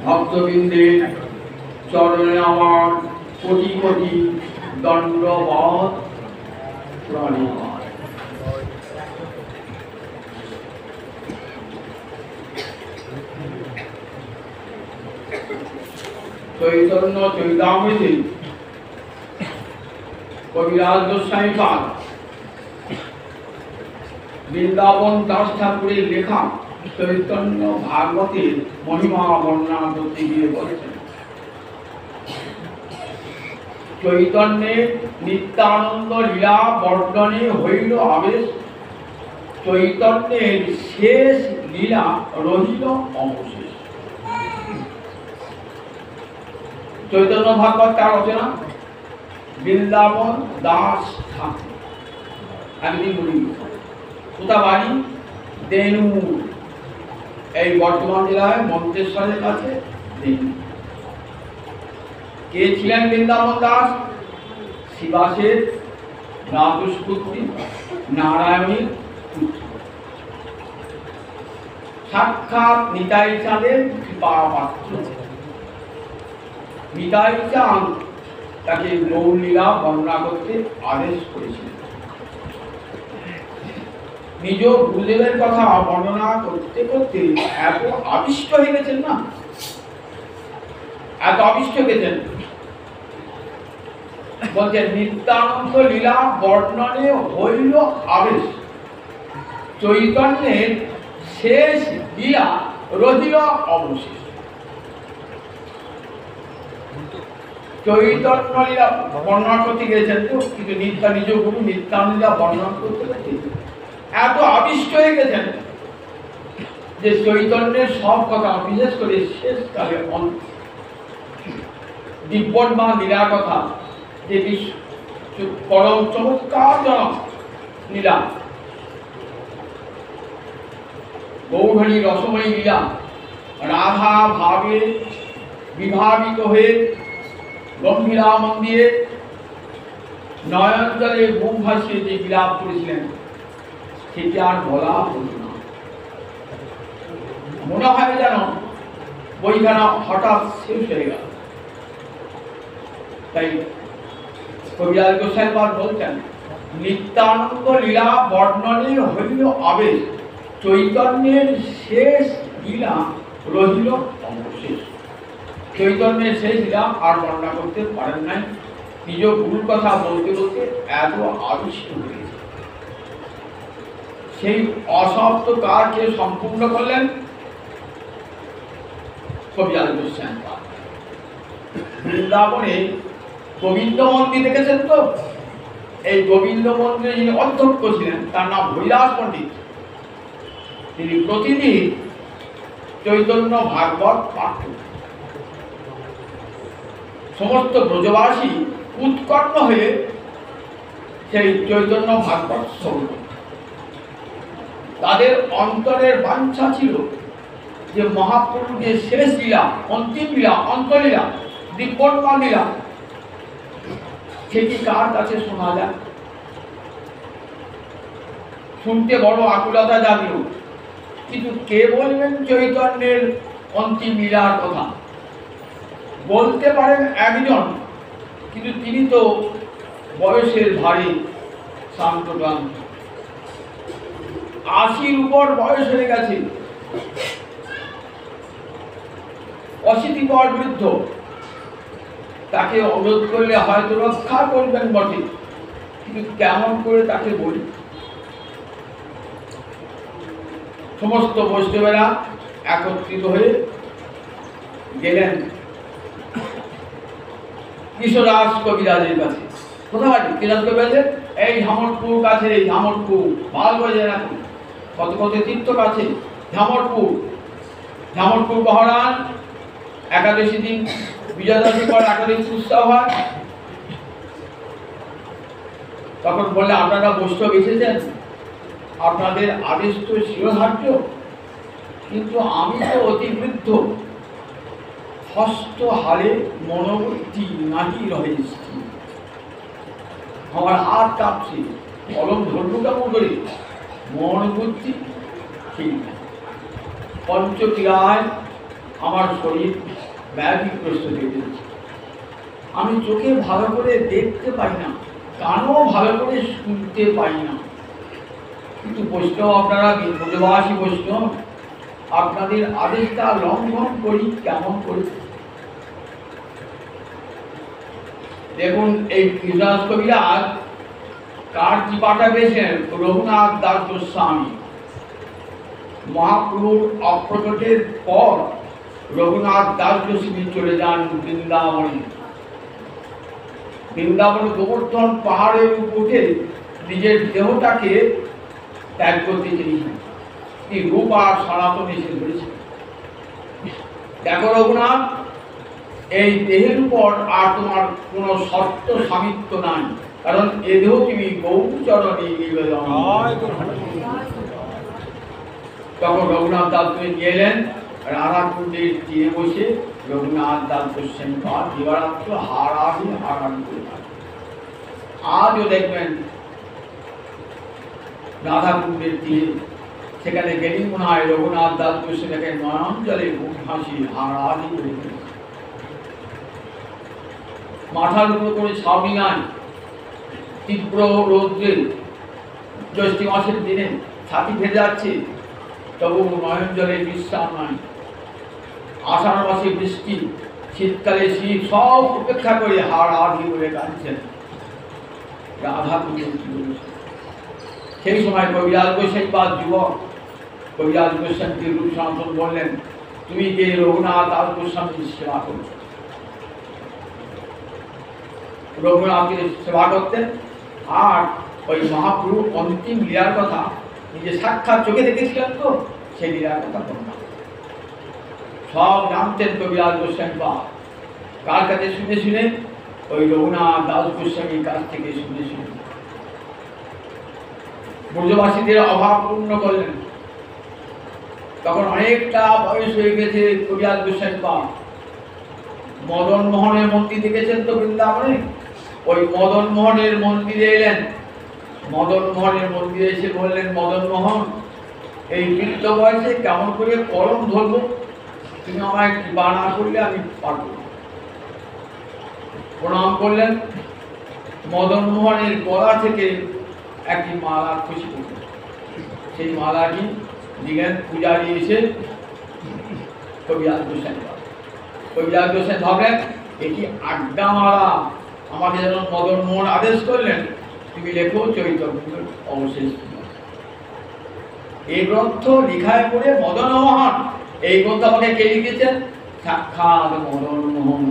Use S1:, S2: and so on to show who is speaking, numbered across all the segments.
S1: ভক্তবৃন্দের চরণে আমার কোটি কোটি দণ্ডবৎ প্রণাম। চৈতন্য চৈতামৃতে কবিরাজ গোস্বামী পাদ বৃন্দাবন দাস ঠাকুরের লেখা চৈতন্য ভাগবতের মহিমা বর্ণনা করতে গিয়ে বলেছেন, চৈতন্যের নিত্যানন্দ লীলা বর্ণনে হইল আবেশ, চৈতন্যের শেষ লীলা রহিল অবশেষ। চৈতন্য ভাগবত কার রচনা? বৃন্দাবন দাস ঠাকুর। একদিন বলি কোথা বাড়ি? দেনুর, এই বর্ধমান জেলায় মন্তেশ্বরের কাছে দেনুর। কে ছিলেন বৃন্দাবন দাস? শিবাসের রাজপুত্রী নারায়ণীর পুত্র, সাক্ষাৎ নিতাই চাঁদের কৃপা পাত্র। নিতাই চাঁদ তাকে গৌরলীলা বর্ণনা করতে আদেশ করেছিলেন। নিজ গুরুদেবের কথা বর্ণনা করতে করতে এত আবিষ্ট হয়ে গেছেন না, এত আবিষ্ট গেছেন, বলছেন নিত্যানন্দ লীলা বর্ণনে হইল আবেশ, চৈতন্যের শেষ লীলা রহিল অবশেষ। চৈতন্য লীলা বর্ণনা করতে গেছেন তো, কিন্তু নিজ গুরু নিত্যানন্দ লীলা বর্ণনা করতে গেছে এত আবিষ্ট হয়ে গেছেন যে চৈতন্যের সব কথা, বিশেষ করে শেষকালে দিব্যমান লীলা কথা, যে পরম চমৎকারজনক লীলা, গৌরহরি রসময়ী লীলা, রাধা ভাবে বিভাবিত হয়ে গম্ভীরা মন্দিরে নয়ন জলে মুখ ভাসিয়ে যে বিলাপ করেছিলেন, সেটি আর বলা হল না। মনে হয় যেন বইখানা হঠাৎ শেষ হয়ে গেল। তাই কবিরাজ গোস্বামী পাদ বলছেন, নিত্যানন্দ লীলা বর্ণনে হইল আবেশ, চৈতন্যের শেষ লীলা রহিল অবশেষ। চৈতন্যের শেষ লীলা আর বর্ণনা করতে পারেন নাই, নিজ গুরুর কথা বলতে বলতে এত আবিষ্ট হয়েছে। সেই অসমাপ্ত কাজকে সম্পূর্ণ করলেন কবিরাজ গোস্বামী পাদ। বৃন্দাবনে গোবিন্দ মন্দির দেখেছেন তো? এই গোবিন্দ মন্দিরে যিনি অধ্যক্ষ ছিলেন তার নাম হরিদাস পণ্ডিত। তিনি প্রতিদিন চৈতন্য ভাগবত পাঠ করতেন। সমস্ত ব্রজবাসী উৎকণ্ঠ হয়ে সেই চৈতন্য ভাগবত শ্রবণ করতেন। তাদের অন্তরের বাঞ্ছা ছিল যে মহাপ্রভুর যে শেষ লীলা, অন্তিম লীলা, অন্তলীলা, দিব্যমান লীলা, সেটি কার কাছে শোনা যায়? শুনতে বড় আকুলতা জাগল, কিন্তু কে বলবেন চৈতন্যের অন্তিম লীলার কথা? বলতে পারেন একজন, কিন্তু তিনি তো বয়সের ভারী শান্ত ক্লান্ত, ৮০-র উপর বয়স হয়ে গেছে, অশীতিপর বৃদ্ধ। তাকে অনুরোধ করলে হয়তো রক্ষা করবেন বটে, কিন্তু কেমন করে তাকে বলি? সমস্ত বৈষ্ণবেরা একত্রিত হয়ে গেলেন কৃষ্ণদাস কবিরাজের কাছে। কোথায় বাড়ি কৃষ্ণদাস কবিরাজের? এই ঝামরপুর কাছে, এই ঝামরপুর মালবাজার, এখন কত কত তীর্থ কাছে ঝামরপুর। ঝামরপুর বহরান একাদশী দিন, বিজয়াদশী পর একাদশী উৎসব হয়। তখন বললে, আপনারা বৈষ্ণব এসেছেন, আপনাদের আদেশ তো শিরোধার্য, কিন্তু আমি তো অতি বৃদ্ধ, হস্ত হালে মনোবৃত্তি নাহি রহে স্থির, আমার হাত কাঁপছে, কলম ধরল কেমন করে, মনোবৃত্তি ঠিক। পঞ্চক্রিয়ায় আমার শরীর ব্যাধিগ্রস্ত হয়ে যাচ্ছে। আমি চোখে ভালো করে দেখতে পাই না, কানও ভালো করে শুনতে পাই না। কিন্তু বৈষ্ণব আপনারা, ব্রজবাসী বৈষ্ণব, আপনাদের আদেশটা লঙ্ঘন করি কেমন করে? দেখুন, এই কৃষ্ণদাস কবিরাজ কার কৃপাটা পেয়েছেন? রঘুনাথ দাস গোস্বামী। মহাপ্রভুর অপ্রকটের পর রঘুনাথ দাস গোস্বামী চলে যান বৃন্দাবনে। বৃন্দাবনে গোবর্ধন পাহাড়ের উপরে নিজের দেহটাকে ত্যাগ করতে চেয়েছেন। তিনি রূপ আর সনাতন এসে ধরেছেন। দেখো রঘুনাথ, এই দেহের উপর আর তোমার কোনো শর্ত স্বামিত্ব নাই, কারণ এ দেহ তুমি গৌচরণে নিবেদন। তখন রঘুনাথ দাস নিয়ে এলেন রাধাকুণ্ডের তীরে বসে। রঘুনাথ দাস গোস্বামী দিবারাত্র হারাহি হারাহি করে থাকে। আজও দেখবেন রাধাকুণ্ডের তীরে, সেখানে গেলেই মনে হয় রঘুনাথ দাস গোস্বামীকে নয়ন জলে মুখ হাসি হারাহি করে ফেলেছে। মাথার উপর করে ছাউনি নাই। তীব্র রৌদ্রে জ্যৈষ্ঠ মাসের দিনে ছাতি ভেজে যাচ্ছে, তবু নয়ন জলে বিশ্রাম নাই। আষাঢ় মাসে বৃষ্টি, শীতকালে শীত, সব উপেক্ষা করে হাড়াহাড়ি করে কাঁদছেন রাধা কুণ্ডের। সেই সময় কবিরাজ গোস্বামী বা যুবক কবিরাজ গোস্বামীকে রূপ সনাতন বললেন, তুমি কে? রঘুনাথ দাস গোস্বামীর সেবা করো। রঘুনাথের সেবা করতেন। আর ওই মহাপ্রভু অন্তিম লীলার কথা নিজে সাক্ষাৎ চোখে দেখেছিলেন, তো সেই লীলার কথা বললাম। সব জানতেন কবিরাজ গোস্বামী বা। কার কাছে শুনে শুনে? ওই রঘুনাথ দাস গোস্বামীর কাছ থেকে শুনে শুনে ব্রজবাসীদের অভাব পূর্ণ করলেন। তখন অনেকটা বয়স হয়ে গেছে কবিরাজ গোস্বামী বা। মদন মোহনের মন্দির দেখেছেন তো বৃন্দাবনে? ওই মদন মোহনের মন্দিরে এলেন। মদন মোহনের মন্দিরে এসে বললেন, মদন মোহন, এই বৃদ্ধ বয়সে কেমন করে কলম ধরবো? তুমি আমায় কৃপা না করলে আমি পারব না। প্রণাম করলেন। মদন মোহনের গলা থেকে একটি মালা খুশি করলেন। সেই মালাটি দিলেন পূজারি এসে কবিরাজ গোস্বামী। কবিরাজ গোস্বামী ভাবলেন, এটি আজ্ঞা মালা, আমাকে যেন মদন মোহন আদেশ করলেন, তুমি লেখো চৈতন্যের অবশেষ। এই গ্রন্থ লিখায় করে মদন মোহন। এই গ্রন্থ আমাকে কে লিখেছেন? সাক্ষাৎ মদন মোহন।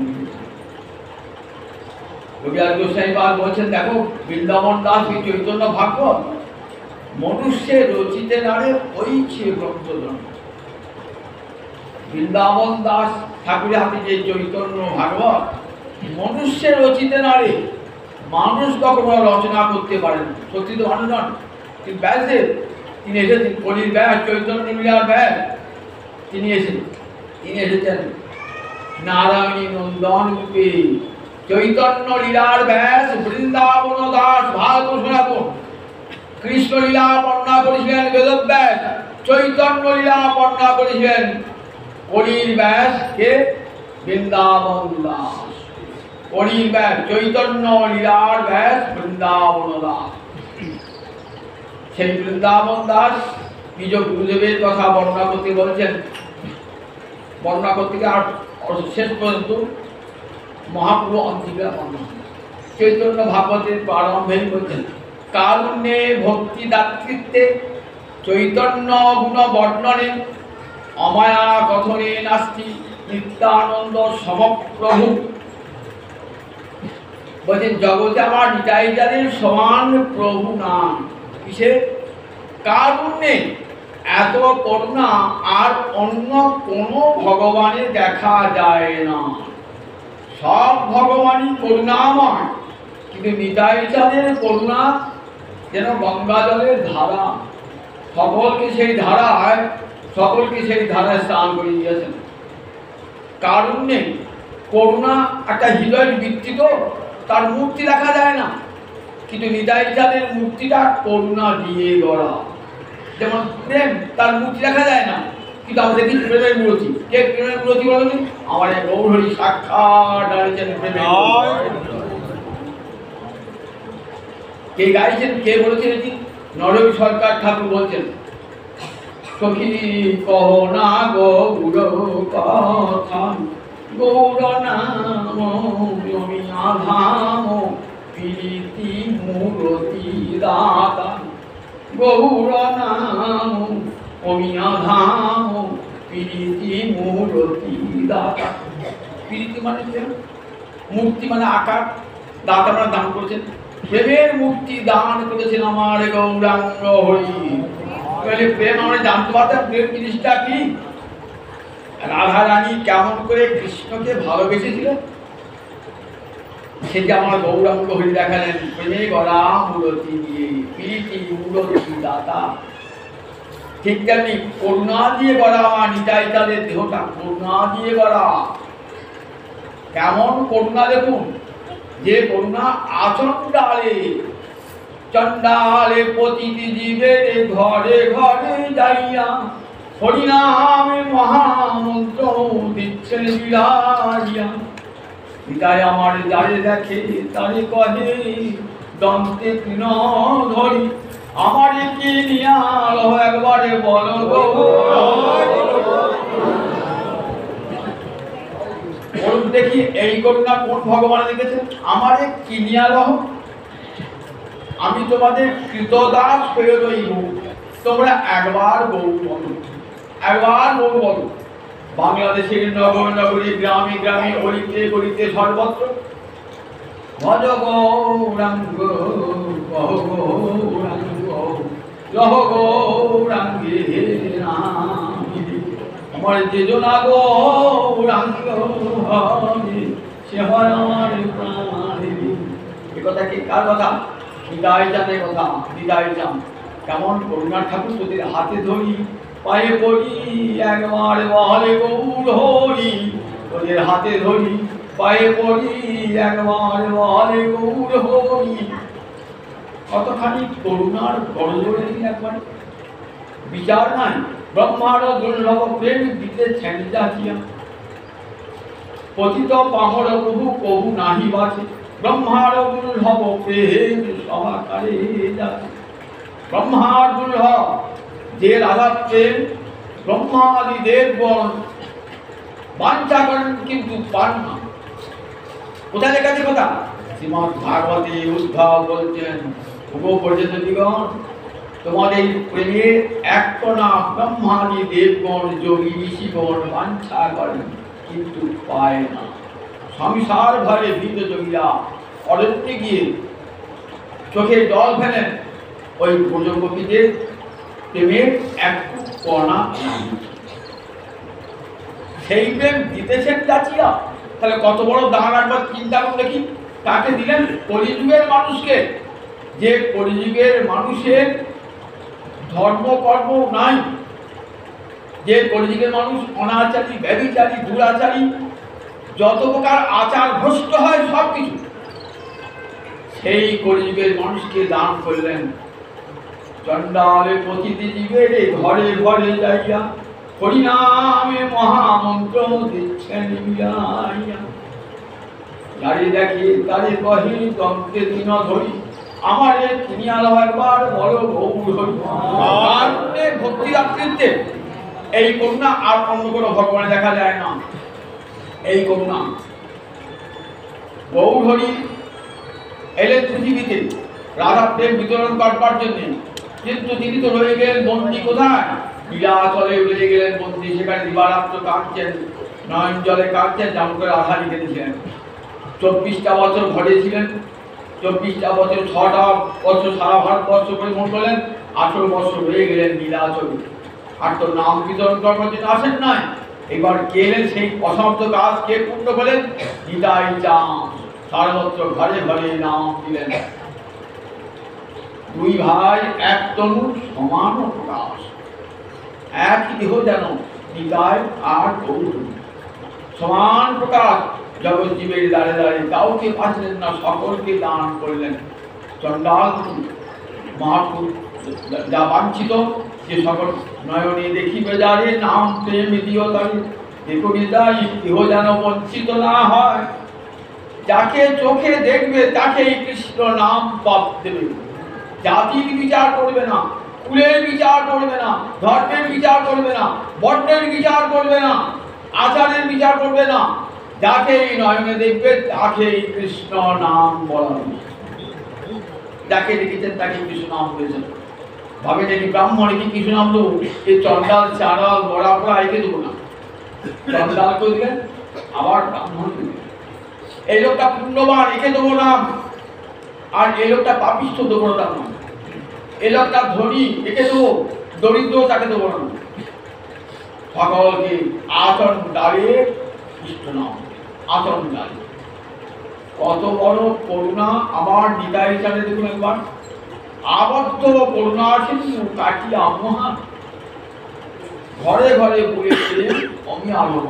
S1: কবিরাজ গোস্বামী বলছেন, দেখো বৃন্দাবন দাস এই চৈতন্য ভাগবত মনুষ্যের রচিতে নারে ঐছে গ্রন্থ। বৃন্দাবন দাস ঠাকুরের হাতে যে চৈতন্য ভাগবত মনুষ্যের রচিতে নারে, মানুষ কখনো রচনা করতে পারেন। সত্যি তো মানুষ নন, তিনি ব্যাসদেব, তিনি এসেছেন কলির ব্যাস, চৈতন্য লীলার ব্যাস। তিনি এসেছেন নারায়ণী নন্দন রূপে। চৈতন্য লীলার ব্যাস বৃন্দাবন দাস ভারত সনাতন। কৃষ্ণ লীলা বর্ণনা করেছিলেন বেদব্যাস, চৈতন্য লীলা বর্ণনা করেছিলেন কলির ব্যাস কে? বৃন্দাবন দাস। কলির ব্যাস, চৈতন্য লীলার ব্যাস বৃন্দাবন দাস। সেই বৃন্দাবন দাস নিজ গুরুদেবের কথা বর্ণনা করতে বলছেন। বর্ণনা করতে আর শেষ পর্যন্ত মহাপ্রভু অন্তিমা বর্ণনা। চৈতন্য ভাগবতের প্রারম্ভেই বলছেন, কারুণ্যে ভক্তি দাতৃত্বে চৈতন্য গুণ বর্ণনে অমায়া কথনে নাস্তি নিত্যানন্দ সমপ্রভু। বলছেন, জগতে আমার নিতাইজাদের সমান প্রভু নাম। কিসে? কারুণ্যে। এত করুণা আর অন্য কোনো ভগবানের দেখা যায় না। সব ভগবানই করুণাময়, কিন্তু নিতাইচাঁদের করুণা যেন গঙ্গা জলের ধারা। সকলকে সেই ধারায় স্নান করে দিয়েছেন। কারুণ্যে করুণা একটা হৃদয়ের বৃত্তি, তো তার মূর্তি দেখা যায় না, কিন্তু নিতাইচাঁদের মূর্তিটা করুণা দিয়ে গড়া। যেমন প্রেম, তার মূর্তি দেখা যায় না, কিন্তু আমরা দেখি প্রেমের মূর্তি। কে প্রেমের ব্রতী বলেন? আমার এই গৌরহরি সাক্ষাৎ দাঁড়িয়েছেন প্রেমে। কে গাইছেন, কে বলেছেন? এটি নরবী সরকার ঠাকুর বলছেন, সখী কহ না গৌর কথা, গৌর নাম আমি আধাম, প্রীতি মূরতি দাতা। গৌর নাম আমি আধাম, প্রীতি মূরতি দাতা। প্রীতি মানে মূর্তি মানে আকার, দাতা মানে দান করেছেন। প্রেমের মূর্তি দান করেছেন আমার গৌরাঙ্গ হরি। প্রেম আমরা জানতে পারতাম প্রেম জিনিসটা কি? রাধা রানী কেমন করে কৃষ্ণকে ভালোবেসেছিল সেটা আমার গৌরাঙ্গ হরি দেখালেন। প্রেমে গড়া মূরতি দিয়ে, প্রীতি মূরতি দাতা। ঠিক তেমনি করুণা দিয়ে গড়া আমার নিতাই চাঁদের দেহটা করুণা দিয়ে গড়া। কেমন করুণা দেখুন, যে করুণা আচণ্ডালে চণ্ডালে প্রতিটি জীবের ঘরে ঘরে যাইয়া হরিনামে মহামন্ত্র দিচ্ছেন বিলাইয়া। পিতায় আমার যারে দেখে তারে কহে দন্তে তৃণ ধরি, আমার কি নিয়াল একবারে বলো গো। দেখি এই করুণা কোন ভগবান দেখেছেন? আমারে কিনিয়ালহ, আমি তোমাদের কৃতদাস হয়ে রইব, তোমরা একবার গৌর বলো, একবার গৌর বলো। বাংলাদেশের নগর নগরী গ্রামে গ্রামে অলিতে গলিতে সর্বত্র ভজ গৌরাঙ্গ কহ গৌরাঙ্গ লহ গৌরাঙ্গে নামি। আমার যে জনা গৌরাঙ্গ হরে সে হয় আমার প্রাণে। এ কথা কি কার কথা? হৃদয় চাঁদের কথা। হৃদয় চাঁদ কেমন করুণার ঠাকুর, তোদের হাতে ধরি পায়ে পড়ি একবার বলে গৌর হরি। তোদের হাতে ধরি পায়ে পড়ি একবার বলে গৌর হরি। কতখানি করুণার গড়জোড়ে দিন একবারে বিচার নাই। ব্রহ্মার দুর্লভ প্রেম দিতেছেন যাচিয়া, পতিত পামর প্রভু কবু নাহি বাঁচে। ব্রহ্মার দুর্লভ প্রেম সহকারে যাচ্ছে। ব্রহ্মার দুর্লভ যে রাধা প্রেম ব্রহ্মাদি দেবগণ বাঞ্ছা করেন কিন্তু পান না। কোথায় লেখা আছে কথা? শ্রীমদ্ ভাগবতে উদ্ধব বলছেন, ভোগ পর্যন্ত দিগণ তোমাদের প্রেমের একটা না ব্রহ্মাদি দেবগণ যোগী ঋষিগণ বাঞ্ছা করেন কিন্তু পায় না। সংসার ভরে ভীত যোগীরা অরণ্যে গিয়ে চোখে জল ফেলেন, ওই ব্রজগোপীদের প্রেমের একটু কণা নাই। সেই প্রেম দিতেছেন যাচিয়া। তাহলে কত বড় দান একবার চিন্তা করে দেখি। তাকে দিলেন কলিযুগের মানুষকে, যে কলিযুগের মানুষের ধর্মকর্ম নাই, যে কলিযুগের মানুষ অনাচারী, ব্যভিচারী, দুরাচারী, যত প্রকার আচার ভ্রষ্ট হয় সব কিছু, সেই কলিযুগের মানুষকে দান করলেন। চণ্ডালে প্রতিটি জীবের ঘরে ঘরে যাইয়া হরিনামে মহামন্ত্র দিচ্ছেন বিলাইয়া। যারে দেখে তারে কহে দন্তে তৃণ ধরি, আমারে কিনিয়াল একবার বলো গৌর হরি। কারণে ভক্তি রাত্রিতে এই করুণা আর অন্য কোনো ভগবানে দেখা যায় না। এই করুণা গৌর হরি এলেন পৃথিবীতে রাধা প্রেম বিতরণ করবার জন্য, কিন্তু তিনি তো রয়ে গেলেন বন্দী। কোথায়? লীলাচলে রয়ে গেলেন বন্দী। সেখানে দিবারাত্র কাঁদছেন, নয়ন জলে কাঁদছেন, যেমন করে রাধা লিখে দিয়েছিলেন। 24টা বছর ঘরে ছিলেন, 24টা বছর 6টা বছর সারা ভারতবর্ষ পরিভ্রমণ করলেন, 18 বছর রয়ে গেলেন লীলাচলে। আর তো নাম বিতরণ করবার জন্য আসেন নাই। এবার কে এলেন? সেই অসমাপ্ত কাজ কে পূর্ণ করলেন? নিতাই চাঁদ সর্বত্র ঘরে ঘরে নাম দিলেন। দুই ভাই এক তনু সমান প্রকাশ, একই দেহ যেন নিতাই আর গৌর সমান প্রকাশ। জগৎ জীবের দ্বারে দ্বারে কাউকে পাচ্ছিলেন না, সকলকে দান করলেন। চণ্ডাল মহাপুর যা বাঞ্ছিত সে সকল নয়নে দেখিবে যারে, নাম প্রেম দিও তারে। দেখো নিতাই কেহ যেন বঞ্চিত না হয়, যাকে চোখে দেখবে তাকেই কৃষ্ণ নাম পাপ দেবে। জাতির বিচার করবে না, কুলের বিচার করবে না, ধর্মের বিচার করবে না, বর্ণের বিচার করবে না, আচারের বিচার করবে না, যাকেই নয়নে দেখবে তাকেই কৃষ্ণ নাম বলাবে। যাকে দেখেছেন তাকে কৃষ্ণ নাম বলেছেন। ভাবে দেখি ব্রাহ্মণে কি কৃষ্ণ নাম দেবো, এই চন্ডাল চারাল বড়া পড়া একে দেবো না, চন্ডালকে দিলেন আবার ব্রাহ্মণ দিলেন। এই লোকটা পুণ্যবান একে দেবো নাম, আর এই লোকটা পাপিষ্ঠ দেবো নাম। এই লোকটা ধনী একে দেবো, দরিদ্র তাকে দেবো না। সকলকে আচরণ দাঁড়িয়ে কৃষ্ণ নাম, আচরণ দাঁড়িয়ে। কত বড় করুণা আমার নিতাই চালে দেখুন একবার। আবদ্ধ করুণা সিন্ধু কাটিয়া মহান, ঘরে ঘরে বলেছে আমি আলো।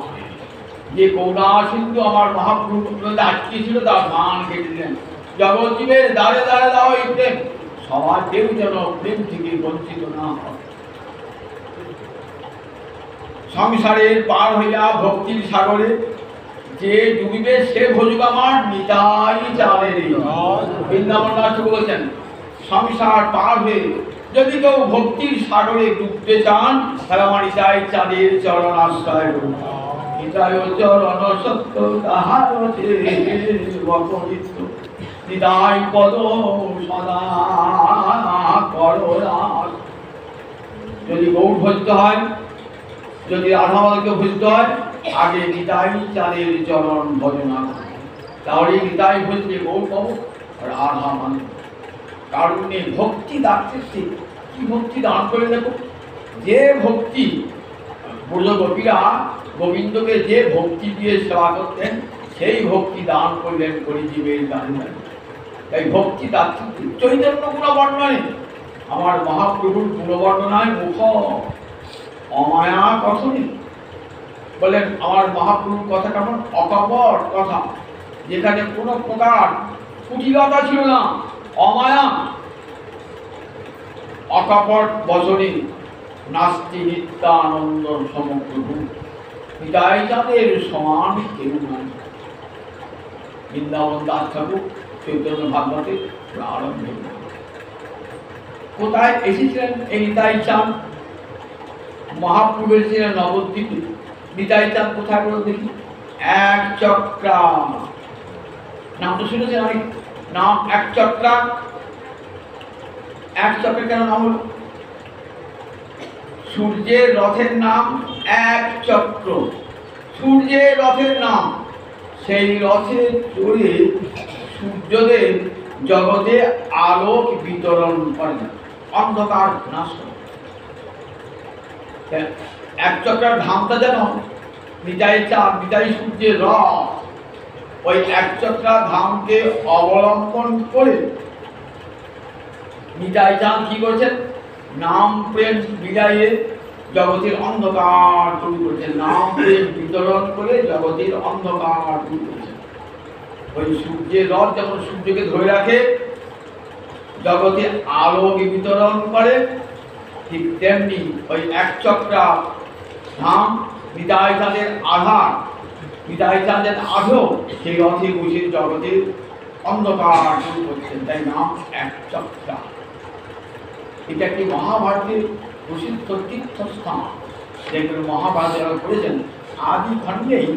S1: যে করুণা সিন্ধু আমার মহাপ্রভু আটকেছিল তার মান কেটে দিলেন। জগৎজীবের দ্বারে দ্বারে দেওয়া এই প্রেম, সবার কেউ যেন প্রেম থেকে বঞ্চিত না হয়। সংসারের পার হইয়া ভক্তির সাগরে যে ডুবিবে সে ভজুক আমার নিতাই চালে। বৃন্দাবন দাস বলেছেন সংসার পার হয়ে যদি কেউ ভক্তির সাগরে ডুবতে চান তাহলে আমার নিতাই চাঁদের চরণ আশ্রয় করুন। নিতাই চরণ সত্য তাহার নিতাই পদ সদা করো। যদি গৌর ভজতে হয়, যদি রাধামাধবকে ভজতে হয়, আগে নিতাই চাঁদের চরণ ভজনা, তাহলে নিতাই ভজলে গৌর পাবো আর রাধা মানে। কারণ এই ভক্তি দাঁড়িয়েছে কি ভক্তি দান করে দেখো। যে ভক্তি ব্রজ গোপীরা গোবিন্দকে যে ভক্তি দিয়ে সেবা করতেন সেই ভক্তি দান করলেন কলিজীবের দানে। তাই ভক্তি দাতৃত্ব চৈতন্য গুণবর্ণনে আমার মহাপ্রভুর গুণবর্ণনায় মুখ অমায়া কথনে বলেন। আমার মহাপ্রভুর কথা কেমন অকপট কথা, যেখানে কোনো প্রকার কুটিলতা ছিল না, অমায়া অকপট বচনে নাস্তি নিত্যানন্দ সমপ্রভু। নিতাই চাঁদের সমান কেউ নাই। বৃন্দাবন দাস ঠাকুর চৈতন্য ভাগবতে আরম্ভে কোথায় এসেছিলেন এই নিতাই চাঁদ? মহাপ্রভু এসেছিলেন নবদ্বীপে। নিতাই চাঁদ কোথায় বলে দেখি? এক চক্রা, নাম তো শুনেছেন অনেক, নাম এক চক্রা। এক চক্রের কেন নাম হল? সূর্যের রথের নাম এক চক্র, সূর্যের রথের নাম। সেই রথে চড়ে সূর্যদেব জগতে আলোক বিতরণ করেন, অন্ধকার নাশ করেন। এক চক্রের ধামটা যেন নিতাই চাঁদ, নিতাই সূর্যের রথ। ওই এক চক্রা ধামকে অবলম্বন করে নিতাই চাঁদ কি করেছেন? নাম প্রেম বিদায়ে জগতের অন্ধকার দূর করেছেন, নাম প্রেম বিতরণ করে জগতের অন্ধকার দূর করেছেন। ওই সূর্যের রথ যখন সূর্যকে ধরে রাখে, জগতে আলোক বিতরণ করে, ঠিক তেমনি ওই এক চক্রা ধাম নিতাই চাঁদের আধার, নিতাই চাঁদের আধো সেই রথে বসে জগতের অন্ধকার দূর করছেন, তাই নাম এক চক্রা। এটা একটি মহাভারতের প্রসিদ্ধ তীর্থস্থান, যেগুলো মহাভারতে করেছেন আদি খণ্ডেই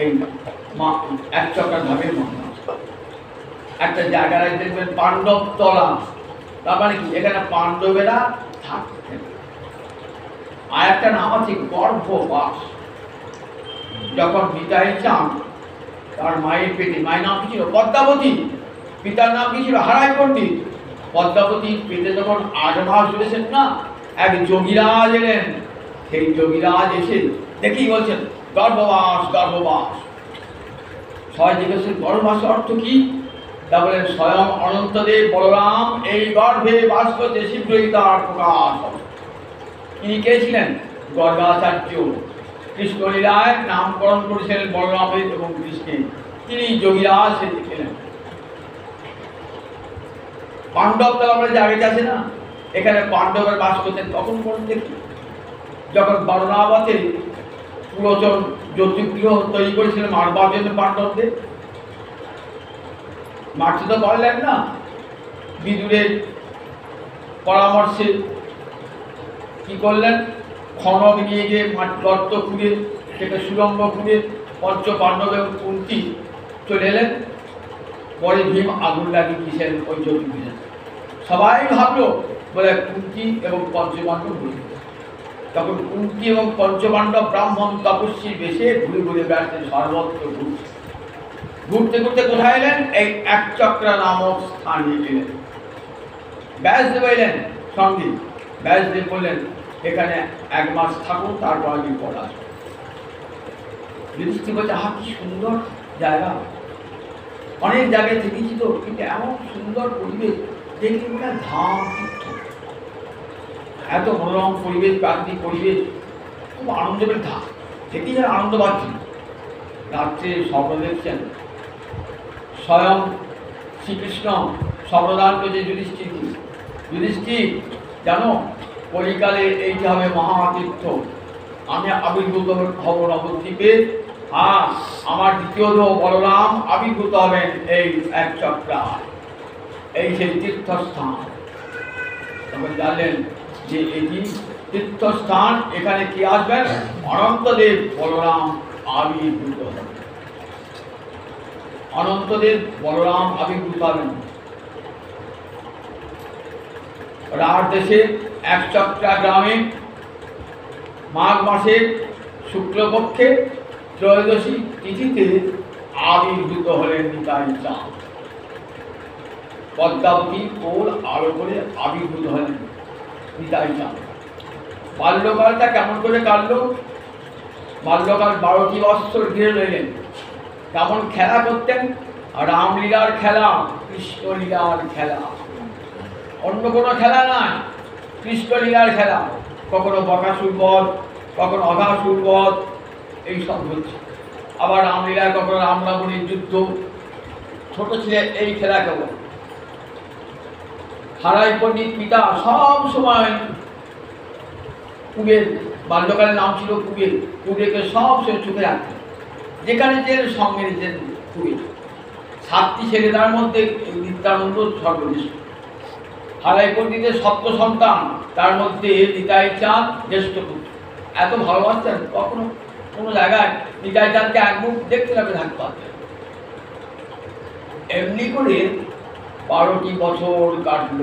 S1: এই এক চক্রা ধামের মহিমা। একটা জায়গায় দেখবেন পাণ্ডব তলা, তার মানে কি এখানে পাণ্ডবেরা থাকতেন। আর একটা নাম আছে গর্ভবাস। যখন নিতাই চাঁদ তার মায়ের পেটে, মায়ের নাম কি ছিল? পদ্মাবতী। পিতার নাম কি ছিল? হারাই পণ্ডিত। পদ্মাবতী পেটে যখন 8 মাস রয়েছেন না, এক যোগীরাজ এলেন। সেই যোগীরাজ এসে দেখি বলছেন গর্ভবাস, গর্ভবাস। সবাই জিজ্ঞেস গর্ভবাসের অর্থ কি? তা বলেন স্বয়ং অনন্তদেব বলরাম এই গর্ভে বাস করতে শীঘ্রই তার প্রকাশ হবে। তিনি কে ছিলেন? গর্গাচার্য। কৃষ্ণলীলায় নামকরণ করেছিলেন বলরামের এবং কৃষ্ণের। তিনি যোগীরাজ ছিলেন। পাণ্ডব তলা বলে জায়গাটা আছে না, এখানে পাণ্ডবের বাস করতেন। তখন বলুন দেখি, যখন বর্ণাবতে পুরাতন জ্যোতিগৃহ তৈরি করেছিলেন মারবার জন্য পাণ্ডবদের। মারতে তো পারলেন না, বিদুরের পরামর্শে কি করলেন, খনক নিয়ে গিয়ে গর্ত খুঁড়ে সেটা সুড়ঙ্গ খুঁড়ে পঞ্চ পাণ্ডব এবং কুন্তী চলে এলেন। পরে ভীম আগুন লাগিয়ে দিয়েছেন ওই জ্যোতিগৃহে। সবাই ভাবলো বলে কুন্তী এবং পঞ্চপাণ্ডব ঘুরে। তখন কুন্তী এবং পঞ্চপাণ্ডব ব্রাহ্মণ তপস্বী বেশে ঘুরে ঘুরে বেড়াচ্ছেন, সর্বত্র ঘুরছে। ঘুরতে ঘুরতে কোথায় এলেন, এই একচক্রা নামক স্থানে এলেন। ব্যাসদেব এলেন সঙ্গে। ব্যাসদেব বললেন এখানে 1 মাস থাকুন, তারপর আমি পড়া। যুধিষ্ঠির বলছে আহা কি সুন্দর জায়গা, অনেক জায়গায় থেকেছি তো, কিন্তু এমন সুন্দর পরিবেশ দেখি না, ধাম তীর্থ, এত মনোরম পরিবেশ, প্রাকৃতিক পরিবেশ, খুব আনন্দ পেয়ে ধাম থেকেই যেন আনন্দ পাচ্ছি। রাত্রে স্বপ্ন দেখছেন, স্বয়ং শ্রীকৃষ্ণ স্বপ্নদান করেছে যুধিষ্ঠিরকে। যুধিষ্ঠির জানো, কলিকালে এইটা হবে মহাতীর্থ, আমি আবির্ভূত হব নবদ্বীপে, আর আমার দ্বিতীয় বলরাম আবির্ভূত হবেন এই একচক্রা, এই সেই তীর্থস্থান। তখন জানলেন যে এটি তীর্থস্থান, এখানে কি আসবেন, অনন্তদেব বলরাম আবির্ভূত হবেন। অনন্তদেব বলরাম আবির্ভূত হবেন। রাঢ় দেশে একচক্রা গ্রামে মাঘ মাসের শুক্লপক্ষে ত্রয়োদশী তিথিতে আবির্ভূত হলেন নিতাই চাঁদ। পদ্মাবতী কোল আলো করে আবির্ভূত হলেন নিতাই চাঁদ। বাল্যকালটা কেমন করে কাটল, বাল্যকাল 12টি বৎসর ঘিরে রইলেন। কেমন খেলা করতেন, রামলীলার খেলা, কৃষ্ণলীলার খেলা, অন্য কোনো খেলা নয়, কৃষ্ণলীলার খেলা। কখনো বকাসুর বধ, কখনো অঘাসুর বধ, এইসব হচ্ছে। আবার রামলীলায় কখনো রাম রাবণের যুদ্ধ। ছোট ছেলে এই খেলা কেবল। হারাই পণ্ডিত পিতা সব সময় কুবের, বাল্যকালের নাম ছিল কুবের, কুবেরকে সব সময় চোখে রাখতেন, যেখানে যে সঙ্গে নিতেন কুবের। 7টি ছেলে, তার মধ্যে নিত্যানন্দ সর্বজ্যেষ্ঠ। হারাই পণ্ডিতের 7 সন্তান, তার মধ্যে নিতাই চাঁদ জ্যেষ্ঠ পুত্র। এত ভালোবাসতেন, কখনো কোনো জায়গায় নিতাই চাঁদকে এক মুখ দেখতে লাগবে থাকতে পারতেন। এমনি করে 12টি বছর কাটল।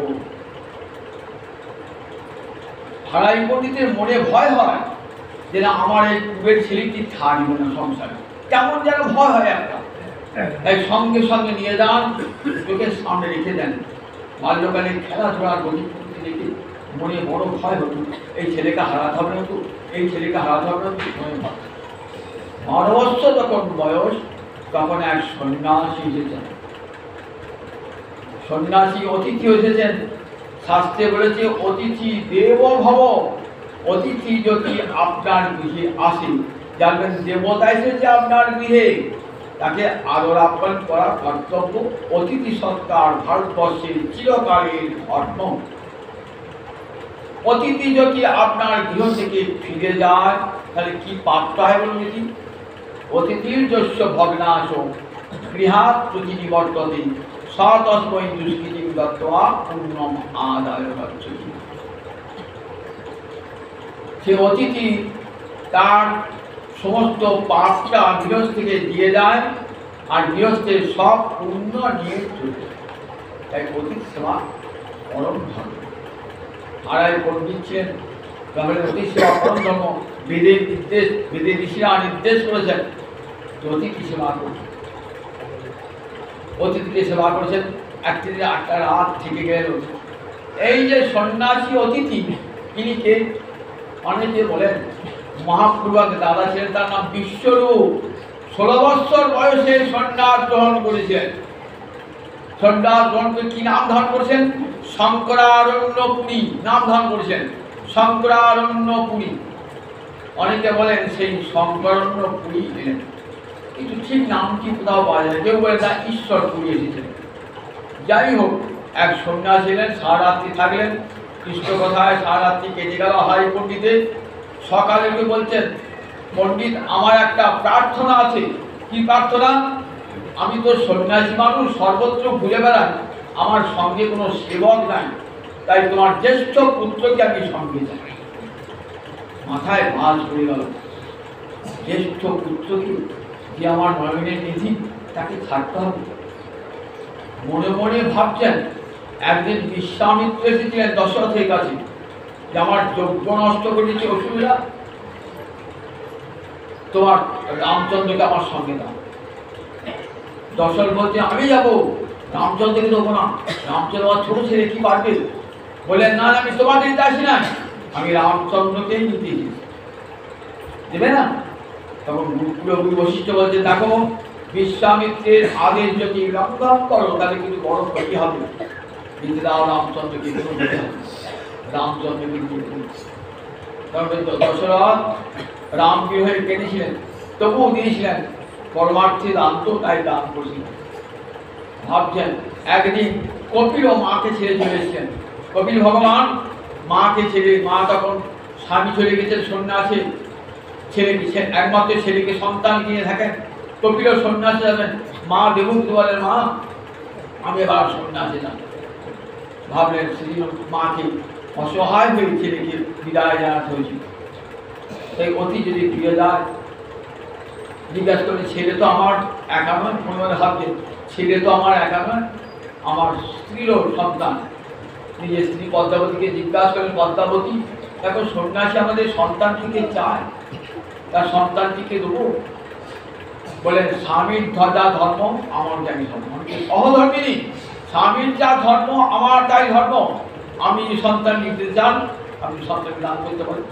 S1: হারাই পণ্ডিতের মনে ভয় হয় যে না, আমার এই কুবের ছেলেটি থাকবে না সংসারে, কেমন যেন ভয় হয় একটা। তাই সঙ্গে সঙ্গে নিয়ে যান, চোখের সামনে রেখে দেন। বাল্যকালে খেলাধুলার গতিপতি দেখে মনে বড় ভয় হতো, এই ছেলেকে হারাতে হবে না তো, এই ছেলেকে হারাতে হবে না তো। 12 বৎসর যখন বয়স, তখন এক সন্ন্যাসী এসেছেন। সন্ন্যাসী অতিথি এসেছেন। শাস্ত্রে বলেছে অতিথি দেব ভব, অতিথি যদি আপনার গৃহে আসে, জানবেন দেবতা এসেছে আপনার গৃহে, তাকে আদর আপ্যায়ন করা কর্তব্য। অতিথি সৎকার ভারতবর্ষের চিরকালের ধর্ম। অতিথি যদি আপনার গৃহ থেকে ফিরে যায়, তাহলে কি পাপটা হয় বলুন দেখি। অতিথির যস্য ভগ্নাশ গৃহাৎ প্রতিটি বর্ততে সতস্মৈ দুষ্কৃতিম দত্ত্বা পুণ্যম আদায় গচ্ছতি। সে অতিথি তার সমস্ত পাপটা গৃহস্থ থেকে দিয়ে যায়, আর গৃহস্থের সব পুণ্য নিয়ে চলে যায়। তাই অতিথি সেবা পরম ধর্ম। হারাই পণ্ডিত ছিলেন, তাহলে অতিথি সেবা পরম ধর্ম। বেদের নির্দেশ, বেদের ঋষিরা নির্দেশ করেছেন যে অতিথি সেবা করছেন। অতিথিকে সেবা করেছেন। একদিন 8টা রাত থেকে গেল। এই যে সন্ন্যাসী অতিথি, তিনি কে? অনেকে বলেন মহাপ্রভুর দাদা ছিলেন, তার নাম বিশ্বরূপ। 16 বৎসর বয়সে সন্ন্যাস গ্রহণ করেছেন। সন্ন্যাস গ্রহণ করে কি নাম ধারণ করেছেন? শঙ্করারণ্যপুরী নাম ধারণ করেছেন। শঙ্করারণ্যপুরী। অনেকে বলেন সেই শঙ্করারণ্যপুরী এলেন, কিন্তু ঠিক নামটি কোথাও পাওয়া যায়। কেউ বলে তা ঈশ্বরপুরী এসেছেন। যাই হোক, এক সন্ন্যাসী এলেন, সারারাত্রি থাকলেন। কৃষ্ণ কথায় সারারাত্রি কেটে গেল হারাই পণ্ডিতের। সকালে উঠে বলছেন পণ্ডিত আমার একটা প্রার্থনা আছে। কি প্রার্থনা? আমি তো সন্ন্যাসী মানুষ, সর্বত্র ঘুরে বেড়াই, আমার সঙ্গে কোনো সেবক নাই, তাই তোমার জ্যেষ্ঠ পুত্রকে আমি সঙ্গে চাই। মাথায় ভাঁজ পড়ে গেল। জ্যেষ্ঠ পুত্রকে, যে আমার নয়নের নিধি, তাকে ছাড়তে হবে। মনে মনে ভাবছেন, একদিন বিশ্বামিত্র এসেছিলেন দশরথের কাছে যে আমার যজ্ঞ নষ্ট করেছে অসুবিধা, তোমার রামচন্দ্রকে আমার সঙ্গে দাও। দশরথ বলছে আমি যাবো, রামচন্দ্রকে দেবো না, রামচন্দ্র আমার ছোট ছেলে কি পারবে। বললেন না আমি তোমাকে নিতে আসি না, আমি রামচন্দ্রকেই নিতে এসেছি, দেবে না? তখন পুরোপুরি বৈশিষ্ট্য বলছে দেখো, বিশ্বামিত্রের আদেশ যদি লঙ্ঘন করো তাহলে কিন্তু বড় ক্ষতি হবে, কিন্তু দাও রামচন্দ্রকে, রামচন্দ্রকে। দশরথ রামকে হয়ে কেটেছিলেন, তবুও দিয়েছিলেন পরমার্থে দান, তো তাই দান করেছিলেন। ভাবছেন একদিন কপিল মাকে ছেড়ে চলে এসেছেন। কপিল ভগবান মাকে ছেড়ে, মা তখন স্বামী চলে গেছেন সন্ন্যাসে, ছেলেকে একমাত্র ছেলেকে সন্তান কিনে থাকেন। কপিল সন্ন্যাসে যাবেন, মা দেবুকে বলেন মা আমি এবার সন্ন্যাসে যাব। ভাবলেন সেদিন মাকে অসহায় হয়ে ছেলেকে বিদায় জানাতে হয়েছিল, তাই অতি যদি ফিরে যায়। জিজ্ঞাসা করে ছেলে তো আমার একা নয়, মনে মনে ভাবছেন ছেলে তো আমার একা নয়, আমার স্ত্রীরও সন্তান। নিজের স্ত্রী পদ্মাবতীকে জিজ্ঞাসা করেন, পদ্মাবতী দেখো সন্ন্যাসী আমাদের সন্তানটিকে চায়, তার সন্তানটিকে দেবো। বলেন স্বামীর যা ধর্ম আমার জানি ধর্ম, সহধর্মিনী, স্বামীর যা ধর্ম আমার তাই ধর্ম। আমি সন্তান নিতে চান, আপনি সন্তানকে দান করতে পারেন।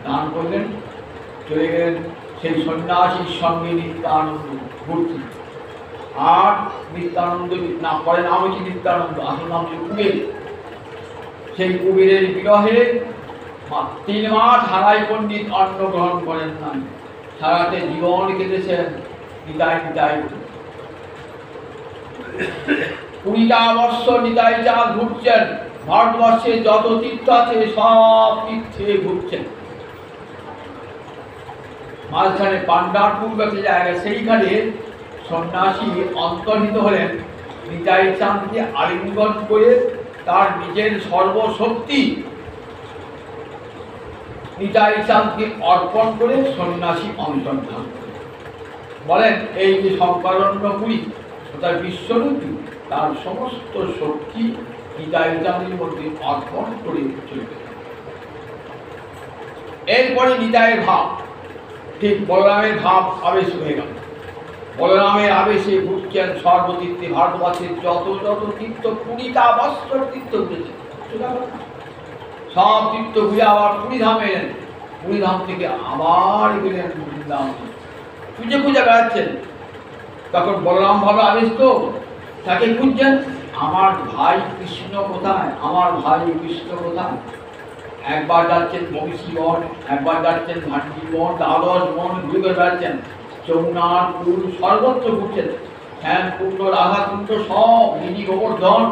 S1: দান করলেন, চলে গেলেন সেই সন্ন্যাসীর সঙ্গে নিত্যানন্দ ঘুরতে। আর নিত্যানন্দ নাম করে, নাম হচ্ছে নিত্যানন্দ, আসল নাম হচ্ছে কুবের। সেই কুবেরের বিরহে 3 মাস হারাই পণ্ডিত অন্ন গ্রহণ করেন না, সারাতে জীবন কেটেছেন নিতাই নিতাই। 20টা বৎসর নিতাই চাঁদ ঘুরছেন, ভারতবর্ষে যত তীর্থ আছে সব তীর্থে ঘুরছেন। মাঝখানে পাণ্ডারপুর একটা জায়গা, সেইখানে সন্ন্যাসী অন্তর্হিত হলেন। নিতাই চাঁদকে আলিঙ্গন করে তার নিজের সর্বশক্তি নিতাই চাঁদকে অর্পণ করে সন্ন্যাসী অন্তর্ধান বলেন। এই যে শঙ্করারণ্যপুরী তার বিশ্বরূপী, তার সমস্ত শক্তি নিতাই চাঁদের মধ্যে অর্পণ করে চলবে। এরপরে নিতাইয়ের ভাব, ঠিক বলরামের ভাব আবেশ হয়ে গেল। বলরামের আবেশে ঘুরছেন সর্বতীর্থে, ভারতবর্ষের যত যত তীর্থ, 20টা বৎসর তীর্থ ঘুরেছে, সব তীর্থ ঘুরে আবার পুরীধামে এলেন। পুরীধাম থেকে আবার গেলেন বৃন্দাবনে, খুঁজে খুঁজে বেড়াচ্ছেন। তখন বলরাম ভাবে আবেশ, তো তাকে খুঁজছেন, আমার ভাই কৃষ্ণ কোথায়, আমার ভাই কৃষ্ণ কোথায়। একবার যাচ্ছেন মহিষী বন, একবার যাচ্ছেন ভান্ডি বন, দ্বাদশ বন ঘুরে বেড়াচ্ছেন। যমুনার কুল সর্বত্র ঘুরছেন, শ্যামকুণ্ড, রাধাকুণ্ড, সব গিরি গোবর্ধন,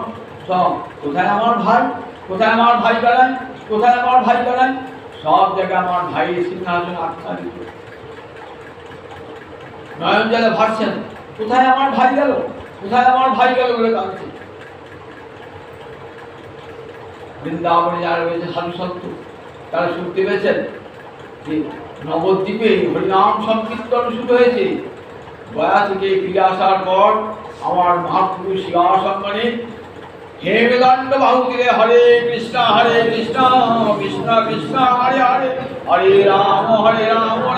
S1: সব কোথায় আমার ভাই, কোথায় আমার ভাই বেড়ায়, কোথায় আমার ভাই বেড়ায়। সব জায়গায় আমার ভাইয়ের সিংহাসন আচ্ছাদিত। নয়ন জলে ভাসছেন, কোথায় আমার ভাই গেল, কোথায় আমার ভাই গেল বলে কাঁদছে। বৃন্দাবনে যারা রয়েছে সাধু সন্ত, তারা শুনতে পেয়েছেন যে নবদ্বীপে হরিনাম সংকীর্তন শুরু হয়েছে। গয়া থেকে ফিরে আসার পর আমার মহাপুরুষ শিবাসঙ্গনে হেমদণ্ড বাহু দিলে হরে কৃষ্ণ কৃষ্ণ কৃষ্ণ হরে হরে, হরে রাম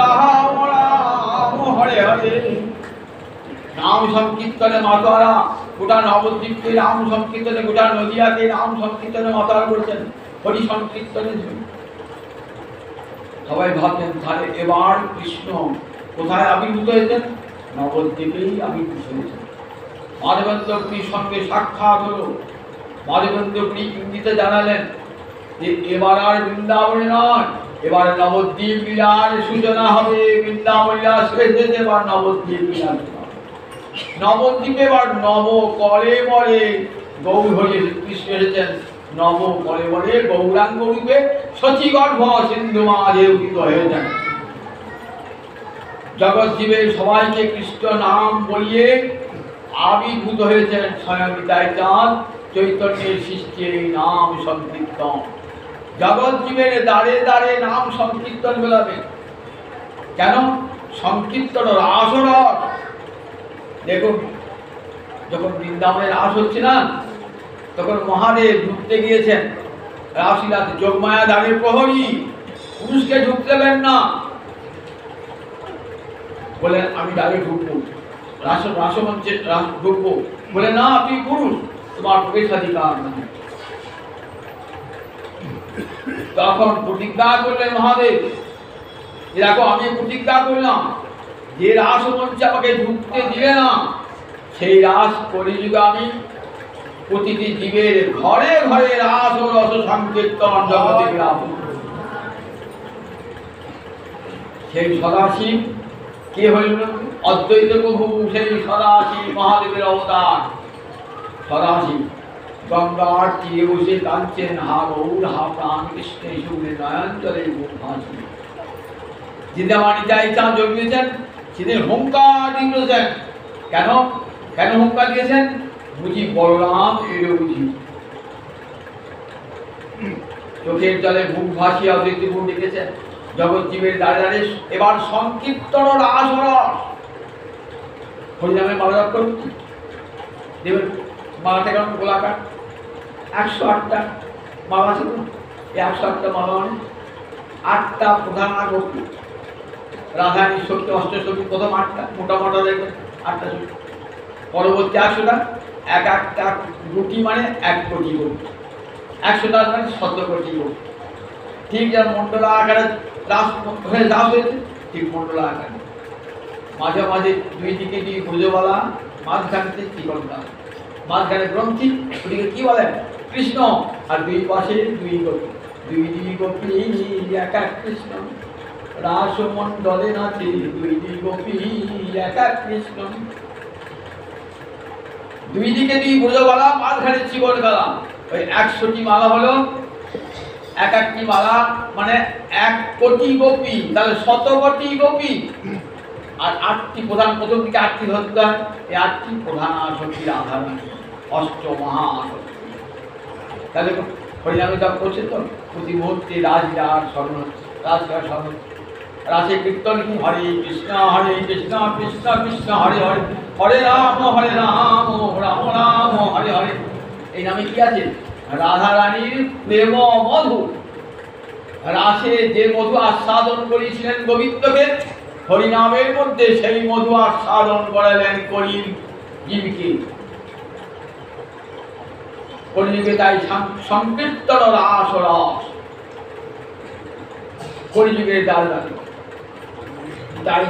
S1: রাম রাম হরে হরে। নাম সংকীর্তনে মাতারা গোটা নবদ্বীপকে নাম সংকীর্তনে, গোটা নদিয়াকে নাম সংকীর্তনে মাতারা করছেন, হরি সংকীর্তনে। সবাই ভাবছেন তাহলে এবার কৃষ্ণ কোথায় আবির্ভূত হয়েছেন, নবদ্বীপেই আবির্ভূত হয়েছেন। মাধবেন্দ্রপুরীর সঙ্গে সাক্ষাৎ হলো। মাধবেন্দ্রপুরী ইঙ্গিতে জানালেন যে এবার আর বৃন্দাবনে নয়, এবার নবদ্বীপ লীলার সূচনা হবে। বৃন্দাবন লীলা শেষ হয়েছে, এবার নবদ্বীপ লীলা। নবদ্বীপে এবার নব করে বলে গৌর হয়ে কৃষ্ণ এসেছেন। নব করে বলে গৌরাঙ্গ রূপে শচীগর্ভ সিন্ধু মাঝে উদিত হয়ে যান। জগৎ জীবের সবাইকে কৃষ্ণ নাম বলিয়ে আবির্ভূত হয়েছেন স্বয়ং নিতাই চাঁদ চৈতন্যের সৃষ্টি এই নাম সংকীর্তন। জগৎ জীবের দ্বারে দ্বারে নাম সংকীর্তন বেলাবে। কেন? সংকীর্তন রাসরস। দেখুন, যখন বৃন্দাবনের রাস হচ্ছে না, তখন মহাদেব ঢুকতে গিয়েছেন রাসলীলাতে। যোগমায়া দাঁড়িয়ে প্রহরী, পুরুষকে ঢুকতে দেবেন না, বলে আমি দাঁড়িয়ে ঢুকবো, রাসমঞ্চে ঢুকবো। বলে না, তুই পুরুষ, তোমার প্রবেশাধিকার নেই। তখন প্রতিজ্ঞা করলেন মহাদেব, দেখো আমি প্রতিজ্ঞা করলাম যে রাসমঞ্চে আমাকে ঢুকতে দিবে না, সেই রাস কলিযুগে আমি প্রতিটি জীবের ঘরে ঘরে রাস ও রস সংকীর্তন জগতে বিরাজ। সেই সদাশিব কে হইল? অদ্বৈত প্রভু, সেই সদাশিব মহাদেবের অবতার। সদাশিব গঙ্গার তীরে বসে কাঁদছেন, হা গৌর হা প্রাণ কৃষ্ণে শুভে নয়নজলে মুখ ভাসি। জিন্দামানি চাই চাঁদ জন্মিয়েছেন, সেদিন হুঙ্কার দিয়েছেন। কেন কেন হুঙ্কার দিয়েছেন? বুঝি বলরাম এলো বুঝি। চোখের জলে মুখ ভাসিয়া অদ্বৈত প্রভু ডেকেছেন জগৎ জীবের দ্বারে দ্বারে এবার সংকীর্তন রাসরস। হরিনামে মালা জপ করুন, দেবেন মালাটা কেমন গোলাকার, 108টা মালা ছিল। এই 108টা মালা মানে 8টা প্রধান ভক্তি, রাধারানী শক্তি অষ্টশক্তি, প্রথম 8টা মোটা মোটা দেখবেন 8টা শক্তি, পরবর্তী 100টা, এক একটা গুটি মানে 1 কোটি ভক্তি, 100টা মানে 100 কোটি ভক্তি। ঠিক যেমন মন্ডলা আকারে রাস হয়েছে, ঠিক মন্ডলা আকারে মাঝে মাঝে দুই দিকে দুই ভুজবালা, মাঝখানে ত্রিকোণটা, মাঝখানে গ্রন্থি, ওদিকে কি বলেন? কৃষ্ণ। আর দুই পাশে দুই গোপী, দুই গোপী এক এক কৃষ্ণ, রাসমণ্ডলে নাচে দুই গোপী এক এক কৃষ্ণ। দুই দিকে দুই ভুজবালা, মাঝখানে চিকন গলা। ওই 100টি মালা হলো, এক একটি মালা মানে 1 কোটি গোপী, তাহলে 100 কোটি গোপী। আর 8টি প্রধান, প্রথম দিকে 8টি ধরতে হয়, এই 8টি প্রধান শক্তির আধার, অষ্টমহাশক্তি। তাহলে হরিনামে জপ করছে তো, প্রতি মুহূর্তে রাজলীলার স্মরণ হচ্ছে, রাজলীলার স্মরণ হচ্ছে। রাসে কীর্তন কি? হরে কৃষ্ণ কৃষ্ণ কৃষ্ণ হরে হরে, হরে রাম রাম রাম হরে হরে। এই নামে কি আছে? রাধারানীর প্রেম মধু। রাসে যে মধু আস্বাদন করেছিলেন গোবিন্দকে, হরিনামের মধ্যে সেই মধু আস্বাদন করালেন কলির জীবকে। কলিযুগে তাই সংকীর্তন রাসরস, কলিযুগের দ্বারা। তাই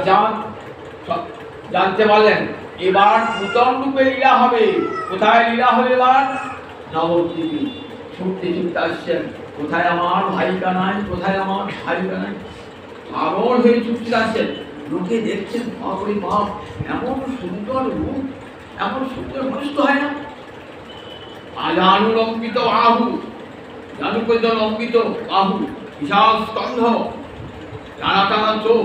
S1: জানতে পারলেন এবার নূতন রূপে লীলা হবে। কোথায় লীলা হবে? এবার নবদ্বীপে ছুটতে ছুটতে আসছেন, কোথায় আমার ভাই কানাই, কোথায় আমার ভাই কানাই। পাগল হয়ে ছুটতে আসছেন, লোকে দেখছেন বাপরে বাপ, এমন সুন্দর রূপ, এমন সুন্দর মানুষ তো হয় না। আজানুলম্বিত বাহু, জানুকৈত লম্বিত বাহু, বিশাল স্কন্ধ, টানা টানা চোখ,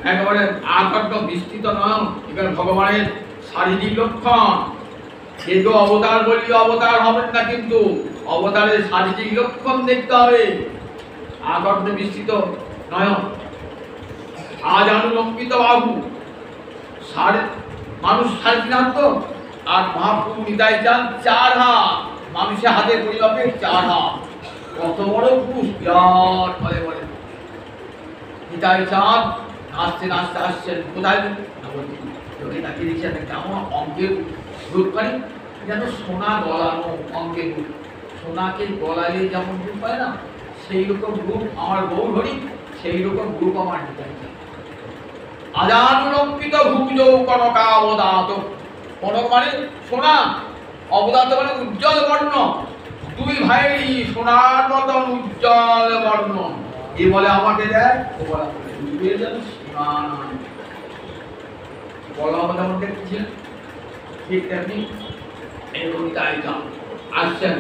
S1: একেবারে আকাণ্ড বিস্তৃত নয়ন। এখানে ভগবানের শারীরিক লক্ষণ। যে তো অবতার বললে অবতার হবেন না, কিন্তু অবতারের শারীরিক লক্ষণ দেখতে হবে। আকাণ্ড বিস্তৃত নয়ন, আজানুলম্বিত বাহু, মানুষ 3.5 হাত তো, আর মহাপ্রভু নিতাই চাঁদ 4 হাত, মানুষের হাতের পরিমাপে 4 হাত। কত বড় পুরুষ, বিরাট বলে বলে। নিতাই চাঁদ নাচতে নাচতে আসছেন কোথায়? লোকে তাকে দেখছেন কেমন অঙ্গের রূপ, মানে যেন সোনা গলানো অঙ্গের রূপ। সোনাকে গলালে যেমন রূপ হয় না, সেই রকম রূপ আমার গৌর হরি, সেই রকম রূপ আমার নিতাই চাঁদ। আজানুলম্বিত ভুজ কনকাবদাত, কনক মানে সোনা, অবদাত মানে উজ্জ্বল বর্ণ। দুই ভাইয়েরই সোনার মতন উজ্জ্বল বর্ণ। এ বলে আমাকে দেয়, ও বলে বলা আমাদের মধ্যে ছিলেন। ঠিক তেমনি এরকম তাই আসছেন,